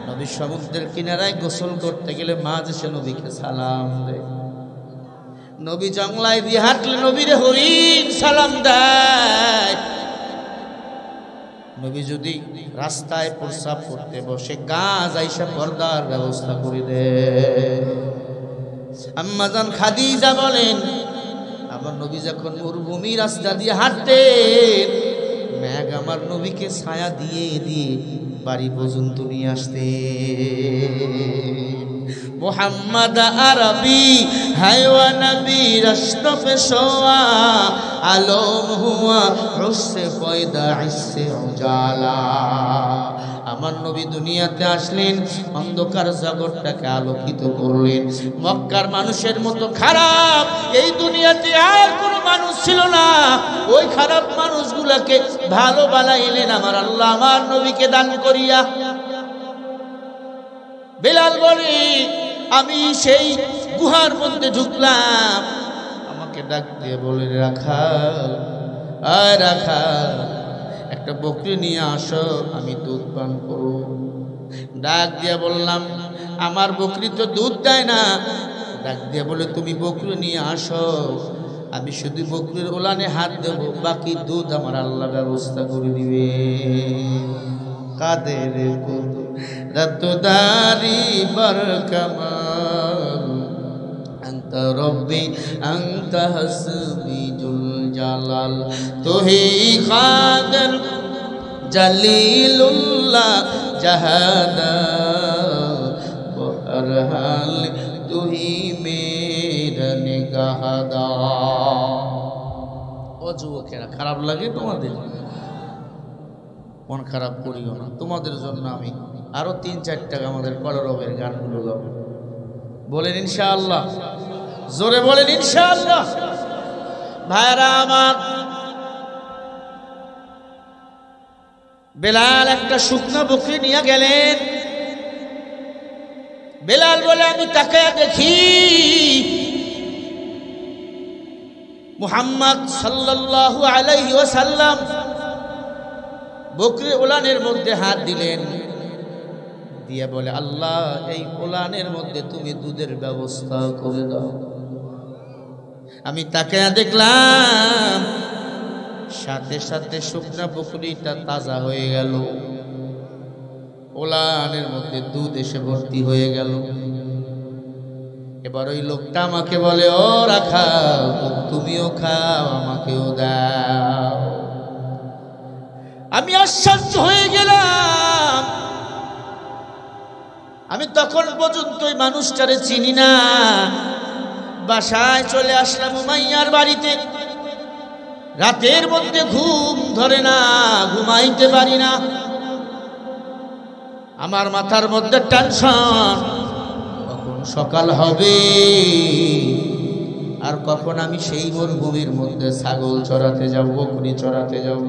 নবী সমুদ্রের কিনারায় গোসল করতে গেলে মাছ এসে নবীকে সালাম দেয়। নবী জঙ্গলায় দিয়ে হাঁটলে নবীরে হরিণ সালাম দেয়। নবী যদি রাস্তায় প্রস্রাব করতে বসে গাছ আইসা পর্দার ব্যবস্থা করে দেয়। আম্মা জান খাদিজা বলেন, আমার নবী যখন মরুভূমি রাস্তা দিয়ে হাঁটতেন, মেঘ আমার নবীকে ছায়া দিয়ে দিয়ে বাড়ি পর্যন্ত নিয়ে আসতে। মুহাম্মদ আরবি হায়ওয়া নবী রশফে সোয়া আলম হুয়া রুসে পয়দা ইসে উজালা। আমার নবী দুনিয়াতে আসলেন, অন্ধকার জগৎটাকে আলোকিত করলেন। মক্কার মানুষের মতো খারাপ এই দুনিয়াতে আর কোনো মানুষ ছিল না। ওই খারাপ মানুষগুলোকে ভালো বানাইলেন আমার আল্লাহ আমার নবীকে দান করিয়া। বেলাল বলে, আমি সেই গুহার মধ্যে ঢুকলাম, আমাকে ডাক দিয়ে বলে, রাখাল আয় রাখাল, একটা বকরি নিয়ে আসো, আমি দুধ পান করব। ডাক দিয়ে বললাম, আমার বকরি তো দুধ দেয় না। ডাক দিয়ে বলে, তুমি বকরি নিয়ে আসো, আমি শুধু বকরির ওলানে হাত দেব, বাকি দুধ আমার আল্লাহ ব্যবস্থা করে দিবে। কাদের কুদরত রতদারি বরকমাল أنت ربي أنت حسبي جل جلال তুহি খাদের জলিলুল্লাহ জাহাদা হর হাল তুহি মেরা নিগাহদা। ও যুবকেরা, খারাপ লাগে তোমাদের? মন খারাপ করিও না, তোমাদের জন্য আমি আরো ৩-৪টা আমাদের কলরবের গানগুলো গাব। বলেন ইনশাআল্লাহ, জোরে বলেন ইনশাআল্লাহ। ভাইরা আমার, বেলাল একটা শুকনো বকরি নিয়ে গেলেন। বেলাল বলে, আমি তাকায়া দেখি মুহাম্মদ সাল্লাল্লাহু আলাইহি ওয়াসাল্লাম বকরির উলানের মধ্যে হাত দিলেন, দিয়ে বলে, আল্লাহ এই উলানের মধ্যে তুমি দুধের ব্যবস্থা করে দাও। আমি তাকায়া দেখলাম সাথে সাথে শুকনা বকরিটা তাজা হয়ে গেল, উলানের মধ্যে দুধ এসে ভর্তি হয়ে গেল। এবার ওই লোকটা আমাকে বলে, ও রাখাল, তুমিও খাও, আমাকেও দাও। আমি আশ্চর্য হয়ে গেলাম। আমি তখন পর্যন্ত ওই মানুষটারে চিনি না। বাসায় চলে আসলাম উমাইয়ার বাড়িতে। রাতের মধ্যে ঘুম ধরে না, ঘুমাইতে পারি না। আমার মাথার মধ্যে টেনশন, কখন সকাল হবে আর কখন আমি সেই মরুভূমির মধ্যে ছাগল চড়াতে যাব, বকরি চড়াতে যাব।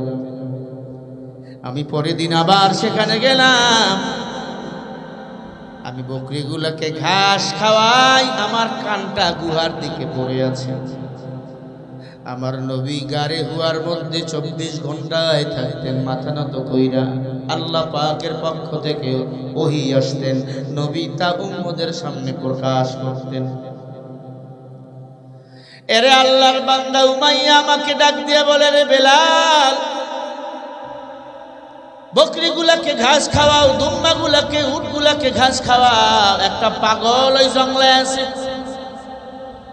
আমি পরের দিন আবার সেখানে গেলাম। আমি বকরিগুলোকে ঘাস খাওয়াই, আমার কানটা গুহার দিকে পড়ে আছে। আমার নবী গারে হুয়ার মধ্যে 24 ঘন্টায় থাকতেন মাথা নত কইরা। আল্লাহ পাকের পক্ষ থেকে ওহী আসতেন, নবী তা উম্মতের সামনে প্রকাশ করতেন। এরে আল্লাহর বান্দা উমাইয়া আমাকে ডাক দিয়ে বলে, রে বেলাল, বকরিগুলাকে ঘাস খাওয়াও, দুম্বাগুলাকে, উটগুলাকে ঘাস খাওয়াও। একটা পাগল ওই জঙ্গলে আছে,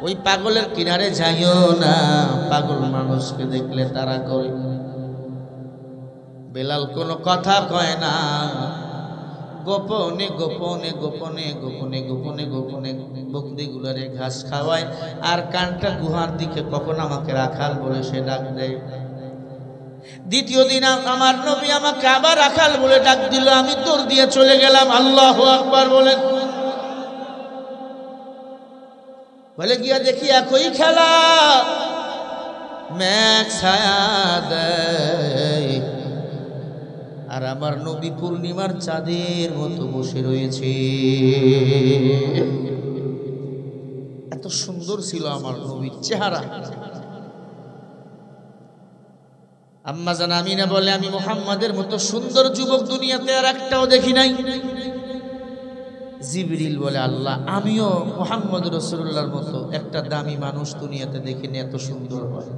ওই পাগলের কিনারে যাইও না, পাগল মানুষকে দেখলে তারা করে। বেলাল কোনো কথা কয় না, গোপনে গোপনে গোপনে গোপনে গোপনে গোপনে বকরিগুলারে ঘাস খাওয়ায়। আর কানটা গুহার দিকে কখন আমাকে রাখাল বলে সে ডাক দেয়। দ্বিতীয় দিন আমার নবী আমাকে আবার রাখাল বলে ডাক দিল। আমি দৌড় দিয়ে চলে গেলাম। আল্লাহু আকবার বলেন। বলে গিয়া দেখি একই খেলা, মেঘ ছায়া দেয় আর আমার নবী পূর্ণিমার চাঁদের মতো বসে রয়েছে। এত সুন্দর ছিল আমার নবীর চেহারা। আম্মা জান আমিনা বলে, আমি মুহাম্মাদের মতো সুন্দর যুবক দুনিয়াতে আর একটাও দেখি নাই। জিবরিল বলে, আল্লাহ, আমিও মুহাম্মদ রাসূলুল্লাহর মতো একটা দামি মানুষ দুনিয়াতে দেখিনি, এত সুন্দর হয়।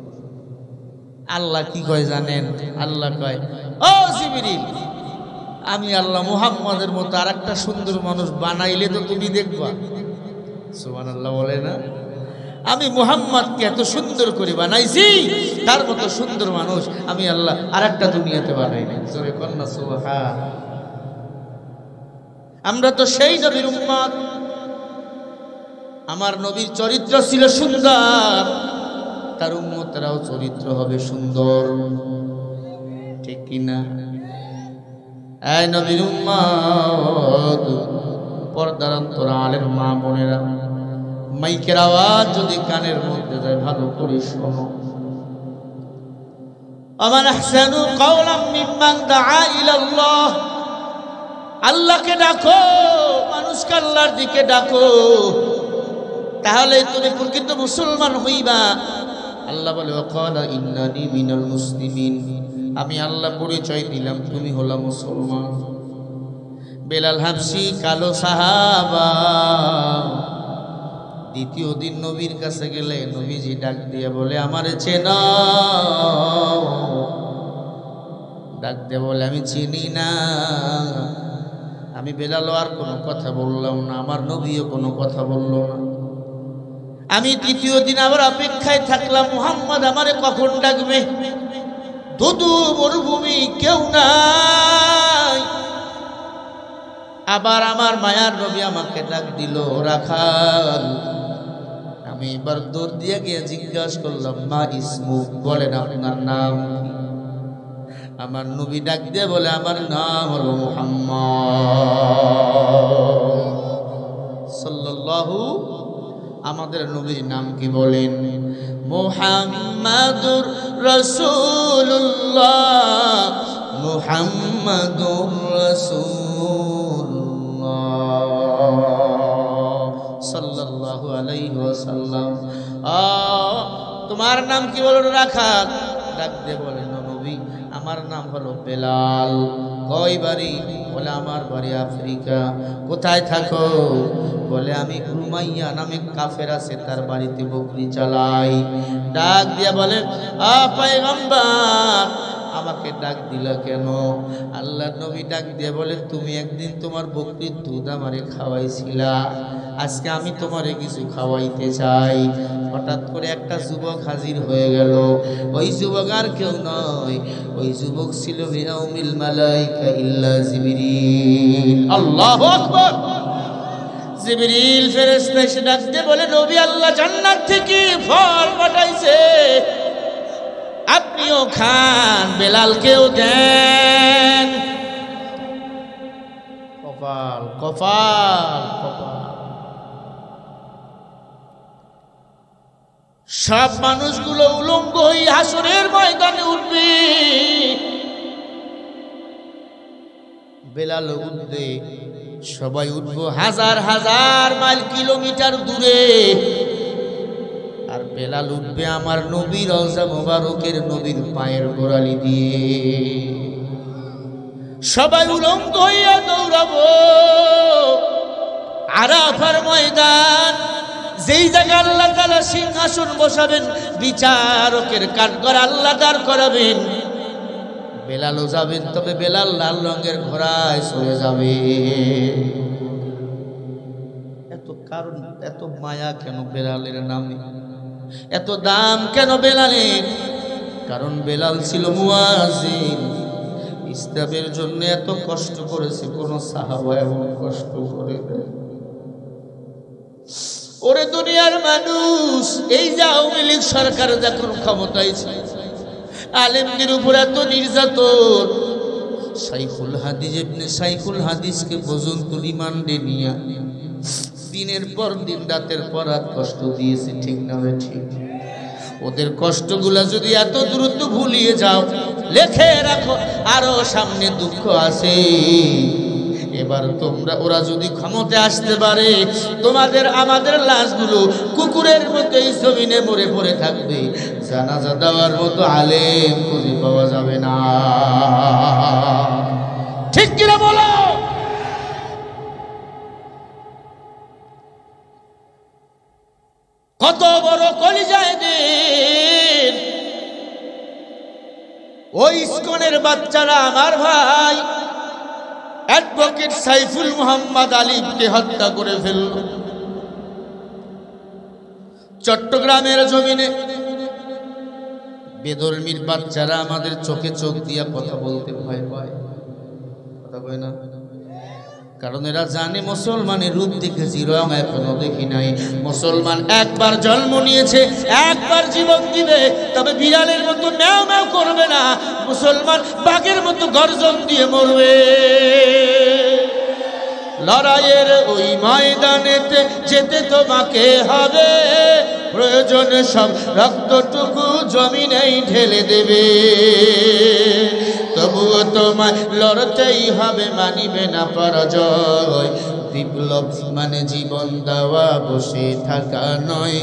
আল্লাহ কি কয় জানেন? আল্লাহ কয়, ও জিবরিল, আমি আল্লাহ মুহাম্মাদের মতো আর একটা সুন্দর মানুষ বানাইলে তো তুমি দেখবা। সুবহানাল্লাহ বলে না? আমি মুহাম্মদকে এত সুন্দর করে বানাইছি, তার মতো সুন্দর মানুষ আমি আল্লাহ আর একটা দুনিয়াতে বানাই নাই। জোরে কন্যা সুবহান। আমরা তো সেই নবীর উম্মত। আমার নবীর চরিত্র ছিল সুন্দর, তার উম্মতরাও চরিত্র হবে সুন্দর, ঠিক কিনা? এই নবীর উম্মত, পর্দার অন্তরালের মা বোনেরা, মাইকের আওয়াজ যদি কানের মধ্যে যায় ভালো করে শোনো। আমান আহসানু কাওলাম মিম্মান দাআ ইলাল্লাহ। আল্লাহকে ডাকো, মানুষকে আল্লাহর দিকে ডাকো, তাহলে তুমি প্রকৃত মুসলমান হইবা। আল্লাহ বলে, ওয়াকালা ইন্নানি মিনাল মুসলিমিন। আমি আল্লাহ পরিচয় দিলাম, তুমি হলা মুসলমান। বেলাল হাবশি, কালো সাহাবা, দ্বিতীয় দিন নবীর কাছে গেলে নবীজি ডাক দিয়ে বলে, আমারে চেনো? ডাক দিয়ে বলে, আমি চিনি না। আমি বেলালও আর কোনো কথা বললাম না, আমার নবীও কোনো কথা বলল না। আমি তৃতীয় দিন আবার অপেক্ষায় থাকলাম, মুহাম্মদ আমারে কখন ডাকবে। দুদু মরুভূমি, কেউ নাই। আবার আমার মায়ার নবী আমাকে ডাক দিল, রাখাল। আমি এবার দৌড় দিয়ে গিয়ে জিজ্ঞাসা করলাম, মা ইসমু, বলেন আপনার নাম কি? আমার নবী ডাক দিয়ে বলে, আমার নাম হলো মুহাম্মদ সাল্লাল্লাহু। আমাদের নবীর নাম কি বলেন? মুহাম্মাদুর রাসূলুল্লাহ, মুহাম্মাদুর রাসূলুল্লাহ সাল্লাল্লাহু আলাইহি ওয়াসাল্লাম। তোমার নাম কি বলো? রাখাল। ডাক দিয়ে বলেন, নবী আমার নাম হলো বেলাল। কই বাড়ি? বলে আমার বাড়ি আফ্রিকা। কোথায় থাকো? বলে আমি উমাইয়া নামে কাফের আছে, তার বাড়িতে বকরি চালাই। ডাক দিয়া বলে, পয়গম্বর আমাকে ডাক দিলা কেন? আল্লাহর নবী ডাক দিয়ে বলে, তুমি একদিন তোমার বকরির দুধ আমারে খাওয়াইছিলা, আজকে আমি তোমারে কিছু খাওয়াইতে চাই। হঠাৎ করে একটা যুবক হাজির হয়ে গেল। ওই যুবক আর কেউ নয়, ওই যুবক ছিল বিয়াউমিল মালাইকা ইল্লা জিবরিল। আল্লাহু আকবার। জিবরিল ফেরেশতা এসে ডাকতে বলে, নবী আল্লাহ জান্নাত থেকে ফল পাঠাইছে, আপনিও খান, বেলালকেও দেন। কপাল কপাল কপাল। সব মানুষগুলো উলঙ্গ হয়ে হাসরের ময়দানে উঠবে, বেলাল উঠবে, সবাই উঠবো হাজার হাজার মাইল কিলোমিটার দূরে। আর বেলাল উঠবে আমার নবীর রওজা মোবারকের নবীর পায়ের গোড়ালি দিয়ে। সবাই উলঙ্গ হইয়া দৌড়াবো আরাফার ময়দান, যেই জায়গায় আল্লাহ তাআলা সিংহাসন বসাবেন, বিচারকের কাঠগড় আল্লাহ দাঁড় করাবেন। বেলালও যাবেন, তবে বেলাল লাল রঙের ঘোড়ায় চলে যাবে। এত কারণ, এত মায়া কেন বেলালের নামে? এত দাম কেন বেলালের? কারণ বেলাল ছিল মুয়াজ্জিন। ইসলামের জন্য এত কষ্ট করেছে, কোন সাহাবা এমন কষ্ট করে নাই। ওরে দুনিয়ার মানুষ, এই যে আওয়ামী লীগ সরকার যখন ক্ষমতায় ছিল, আলেমদের উপর এত নির্যাতন। শাইখুল হাদিস ইবনে শাইখুল হাদিসকে পর্যন্ত রিমান্ডে নিয়ে দিনের পর দিন, রাতের পর রাত কষ্ট দিয়েছে, ঠিক না ভাই? ঠিক। ওদের কষ্টগুলা যদি এত দ্রুত ভুলিয়ে যাও, লেখে রাখো আরো সামনে দুঃখ আছে। এবার তোমরা, ওরা যদি ক্ষমতায় আসতে পারে, তোমাদের আমাদের লাশগুলো কুকুরের মতো এই জমিনে মরে পড়ে থাকবে, জানাজা দেওয়ার মতো আলেম খুঁজে পাওয়া যাবে না। ঠিক কিনা বলো? কত বড় কলিজায় দিন। ওই ইসকনের বাচ্চারা আমার ভাই অ্যাডভোকেট সাইফুল মোহাম্মদ আলীকে হত্যা করে ফেলল চট্টগ্রামের জমিনে। বেদরমির বাচ্চারা আমাদের চোখে চোখ দিয়া কথা বলতে ভয় পায়, কথা কয় না? কারণ এরা জানে মুসলমানের রূপ দেখেছি, রং এখনো দেখি নাই। মুসলমান একবার জন্ম নিয়েছে, একবার জীবন দিবে, তবে বিড়ালের মতো ম্যাও ম্যাও করবে না। মুসলমান বাঘের মতো গর্জন দিয়ে মরবে। লড়াইয়ের ওই ময়দানেতে যেতে তোমাকে হবে, প্রয়োজনে সব রক্তটুকু জমিনেই ঢেলে দেবে। তবুও তোমায় লড়তেই হবে, মানিবে না পরাজয়। বিপ্লব মানে জীবন দেওয়া, বসে থাকা নয়।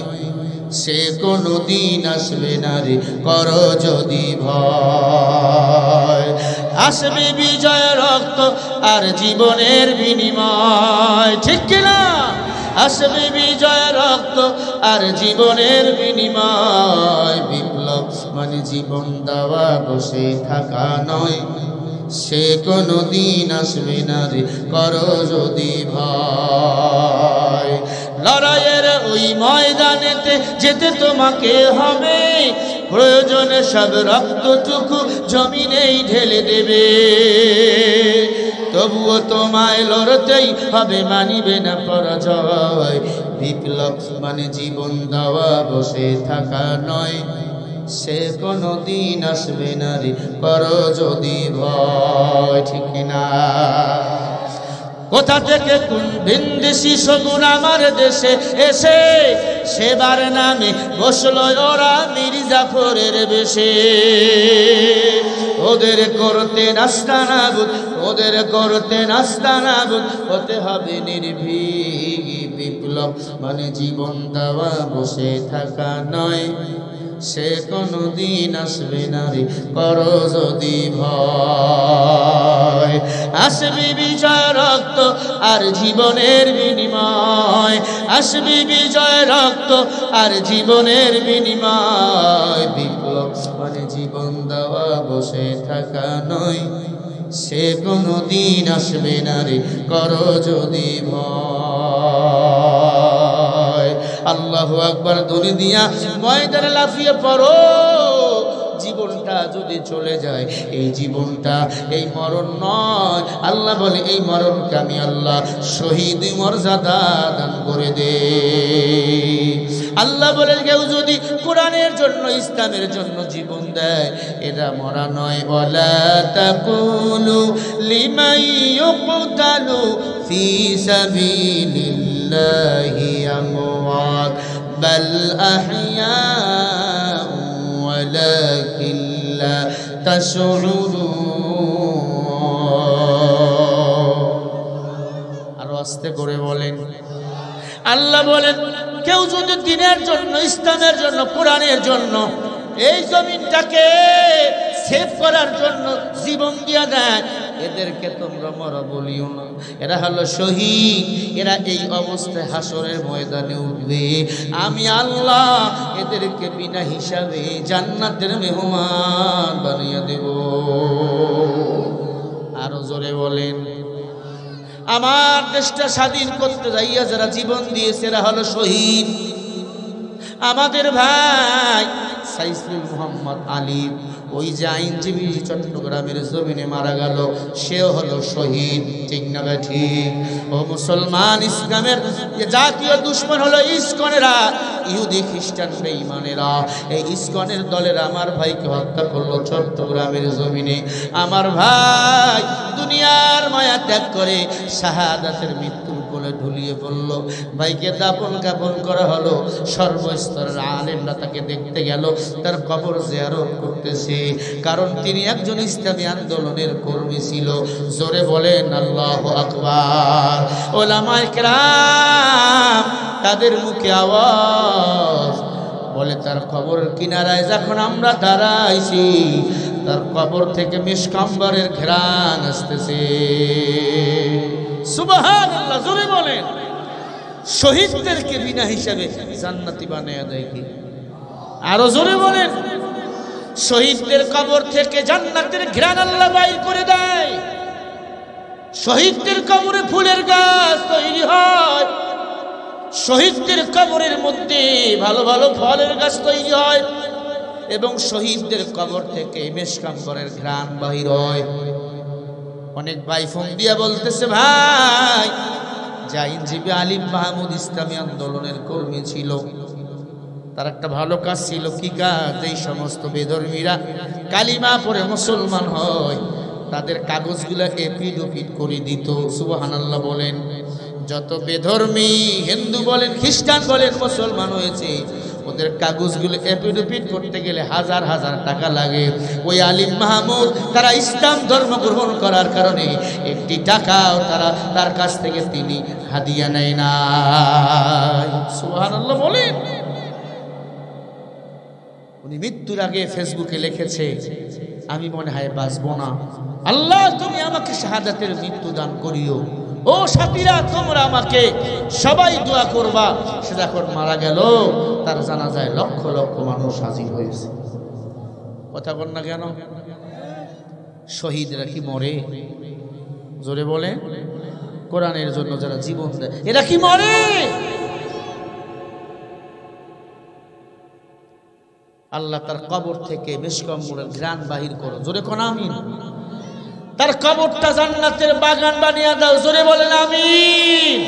সে কোনো দিন আসবে না রে, করো যদি ভয়। আসবে বিজয়, রক্ত আর জীবনের বিনিময়, ঠিক কিনা? আসবে বিজয়, রক্ত আর জীবনের বিনিময়। বিপ্লব মানে জীবন দেওয়া, বসে থাকা নয়। সে কোনো দিন আসবে না রে করো যদি ভয়। লড়াইয়ের ওই ময়দানেতে যেতে তোমাকে হবে, প্রয়োজনে সব রক্তটুকু জমিনেই ঢেলে দেবে, তবুও তোমায় লড়তেই হবে, মানিবে না পরাজয়। বিপ্লব মানে জীবন দেওয়া, বসে থাকা নয়, সে কোনো দিন আসবে না রে করো যদি ভয়। ঠিক না? কোথা থেকে কোন ভিনদেশি শগুন আমার দেশে এসে সেবার নামে বসলো ওরা মির্জাফরের বেশে। ওদের করতে নাস্তানাবুদ, ওদের করতে নাস্তানাবুদ হতে হবে নির্ভীক। বিপ্লব মানে জীবন দেওয়া, বসে থাকা নয়, সে কোনো দিন আসবে না রে করো যদি ভয়। আসবে বিজয় রক্ত আর জীবনের বিনিময়, আসবে বিজয় রক্ত আর জীবনের বিনিময়। বিপ্লব মানে জীবন দেওয়া, বসে থাকা নয়, সে কোনো দিন আসবে না রে করো যদি ভয়। আল্লাহু আকবার ধ্বনি দিয়া ময়দানে লাফিয়ে পড়ো। জীবনটা যদি চলে যায়, এই জীবনটা এই মরণ নয়। আল্লাহ বলে এই মরণকে আমি আল্লাহ শহীদ মর্যাদা দান করে দে। আল্লাহ বলে কেউ যদি কোরআনের জন্য, ইসলামের জন্য জীবন দেয়, এটা মরা নয়। ওয়ালা তাকুলু লিমান ইউকতালু ফি সাবিলিল্লাহি আমওয়াত বাল আহইয়া ওয়ালাকিন লা তাশউরুন। আরো আস্তে করে বলেন। আল্লাহ বলেন কেউ যদি দ্বীনের জন্য, ইসলামের জন্য, কোরআনের জন্য, এই জমিনটাকে সেভ করার জন্য জীবন দিয়া দেয়, এদেরকে তোমরা মরা বলিও না। এরা হলো শহীদ। এরা এই অবস্থায় হাসরের ময়দানে উঠবে, আমি আল্লাহ এদেরকে বিনা হিসাবে জান্নাতের মেহমান বানিয়ে দেব। আরো জোরে বলেন। আমার দেশটা স্বাধীন করতে যাইয়া যারা জীবন দিয়েছে এরা হলো শহীদ। আমাদের ভাই সাইফুল মোহাম্মদ আলিম, ওই যে আইনজীবী চট্টগ্রামের জমিনে মারা গেল, সেও হলো শহীদ। ঠিক না ঠিক? ও মুসলমান, ইসলামের জাতীয় দুশ্মন হলো ইসকনেরা, ইহুদি খ্রিস্টান বেঈমানেরা। এই ইসকনের দলের আমার ভাইকে হত্যা করলো চট্টগ্রামের জমিনে। আমার ভাই দুনিয়ার মায়া ত্যাগ করে শাহাদাতের মৃত্যুর কোলে ঢুলিয়ে পড়ল। ভাইকে দাফন কাফন করা হলো। সর্বস্তরের আলেমরা তাকে দেখতে গেল, তার কবর জিয়ারত করতেছে, কারণ তিনি একজন ইসলামী আন্দোলনের কর্মী ছিল। জোরে বলেন আল্লাহু আকবার। ওলামায়ে কেরাম তাদের মুখে আওয়াজ বলে, তার কবরের কিনারায় যখন আমরা দাঁড়াইছি, তার কবর থেকে মিশকাম্বরের ঘ্রাণ আসতেছে। সুবহানাল্লাহ, জোরে বলেন। শহীদদেরকে বিনা হিসাবে জান্নাতি বানায়া দেয় কি? আরো জোরে বলেন। শহীদদের কবর থেকে জান্নাতের ঘ্রাণ আল্লাহ বাইর করে দেয়। শহীদদের কবরে ফুলের গাছ তৈরি হয়, শহীদদের কবরের মধ্যে ভালো ভালো ফলের গাছ তৈরি হয়, এবং শহীদদের কবর থেকে মেশকাম্বরের ঘ্রাণ বাহির হয়। অনেক ভাই ফোন দিয়া বলতেছে, ভাই যে আইনজীবী আলিম মাহমুদ ইসলামী আন্দোলনের কর্মী ছিল, তার একটা ভালো কাজ ছিল। কি কাজ? এই সমস্ত বেধর্মীরা কালিমা পড়ে মুসলমান হয়, তাদের কাগজগুলো এপিড ওপিড করে দিত। সুবহানাল্লাহ বলেন। যত বেধর্মী হিন্দু বলেন, খ্রিস্টান বলেন, মুসলমান হয়েছে, ওদের কাগজগুলো এপিড ওপিড করতে গেলে হাজার হাজার টাকা লাগে। ওই আলিম মাহমুদ তারা ইসলাম ধর্ম গ্রহণ করার কারণে একটি টাকাও তার কাছ থেকে তিনি হাদিয়া নেয় না। সুবহানাল্লাহ বলেন। উনি মৃত্যুর আগে ফেসবুকে লিখেছে, আমি মনে হয় বাঁচবো না, আল্লাহ তুমি আমাকে শাহাদাতের মৃত্যু দান করিও। ও সাথীরা, তোমরা আমাকে সবাই দোয়া করবা। সে যখন মারা গেল, তার জানাজায় লক্ষ লক্ষ মানুষ হাজির হয়েছে। কথা বল না কেন? শহীদরা কি মরে? জোরে বলে। কোরআনের জন্য যারা জীবন দেয় এরা কি মরে? আল্লাহ তার কবর থেকে মিশকামুরের ঘ্রাণ বাহির করো, জোরে কোন আমিন। তার কবরটা জান্নাতের বাগান বানিয়ে দাও, জোরে বলেন আমিন।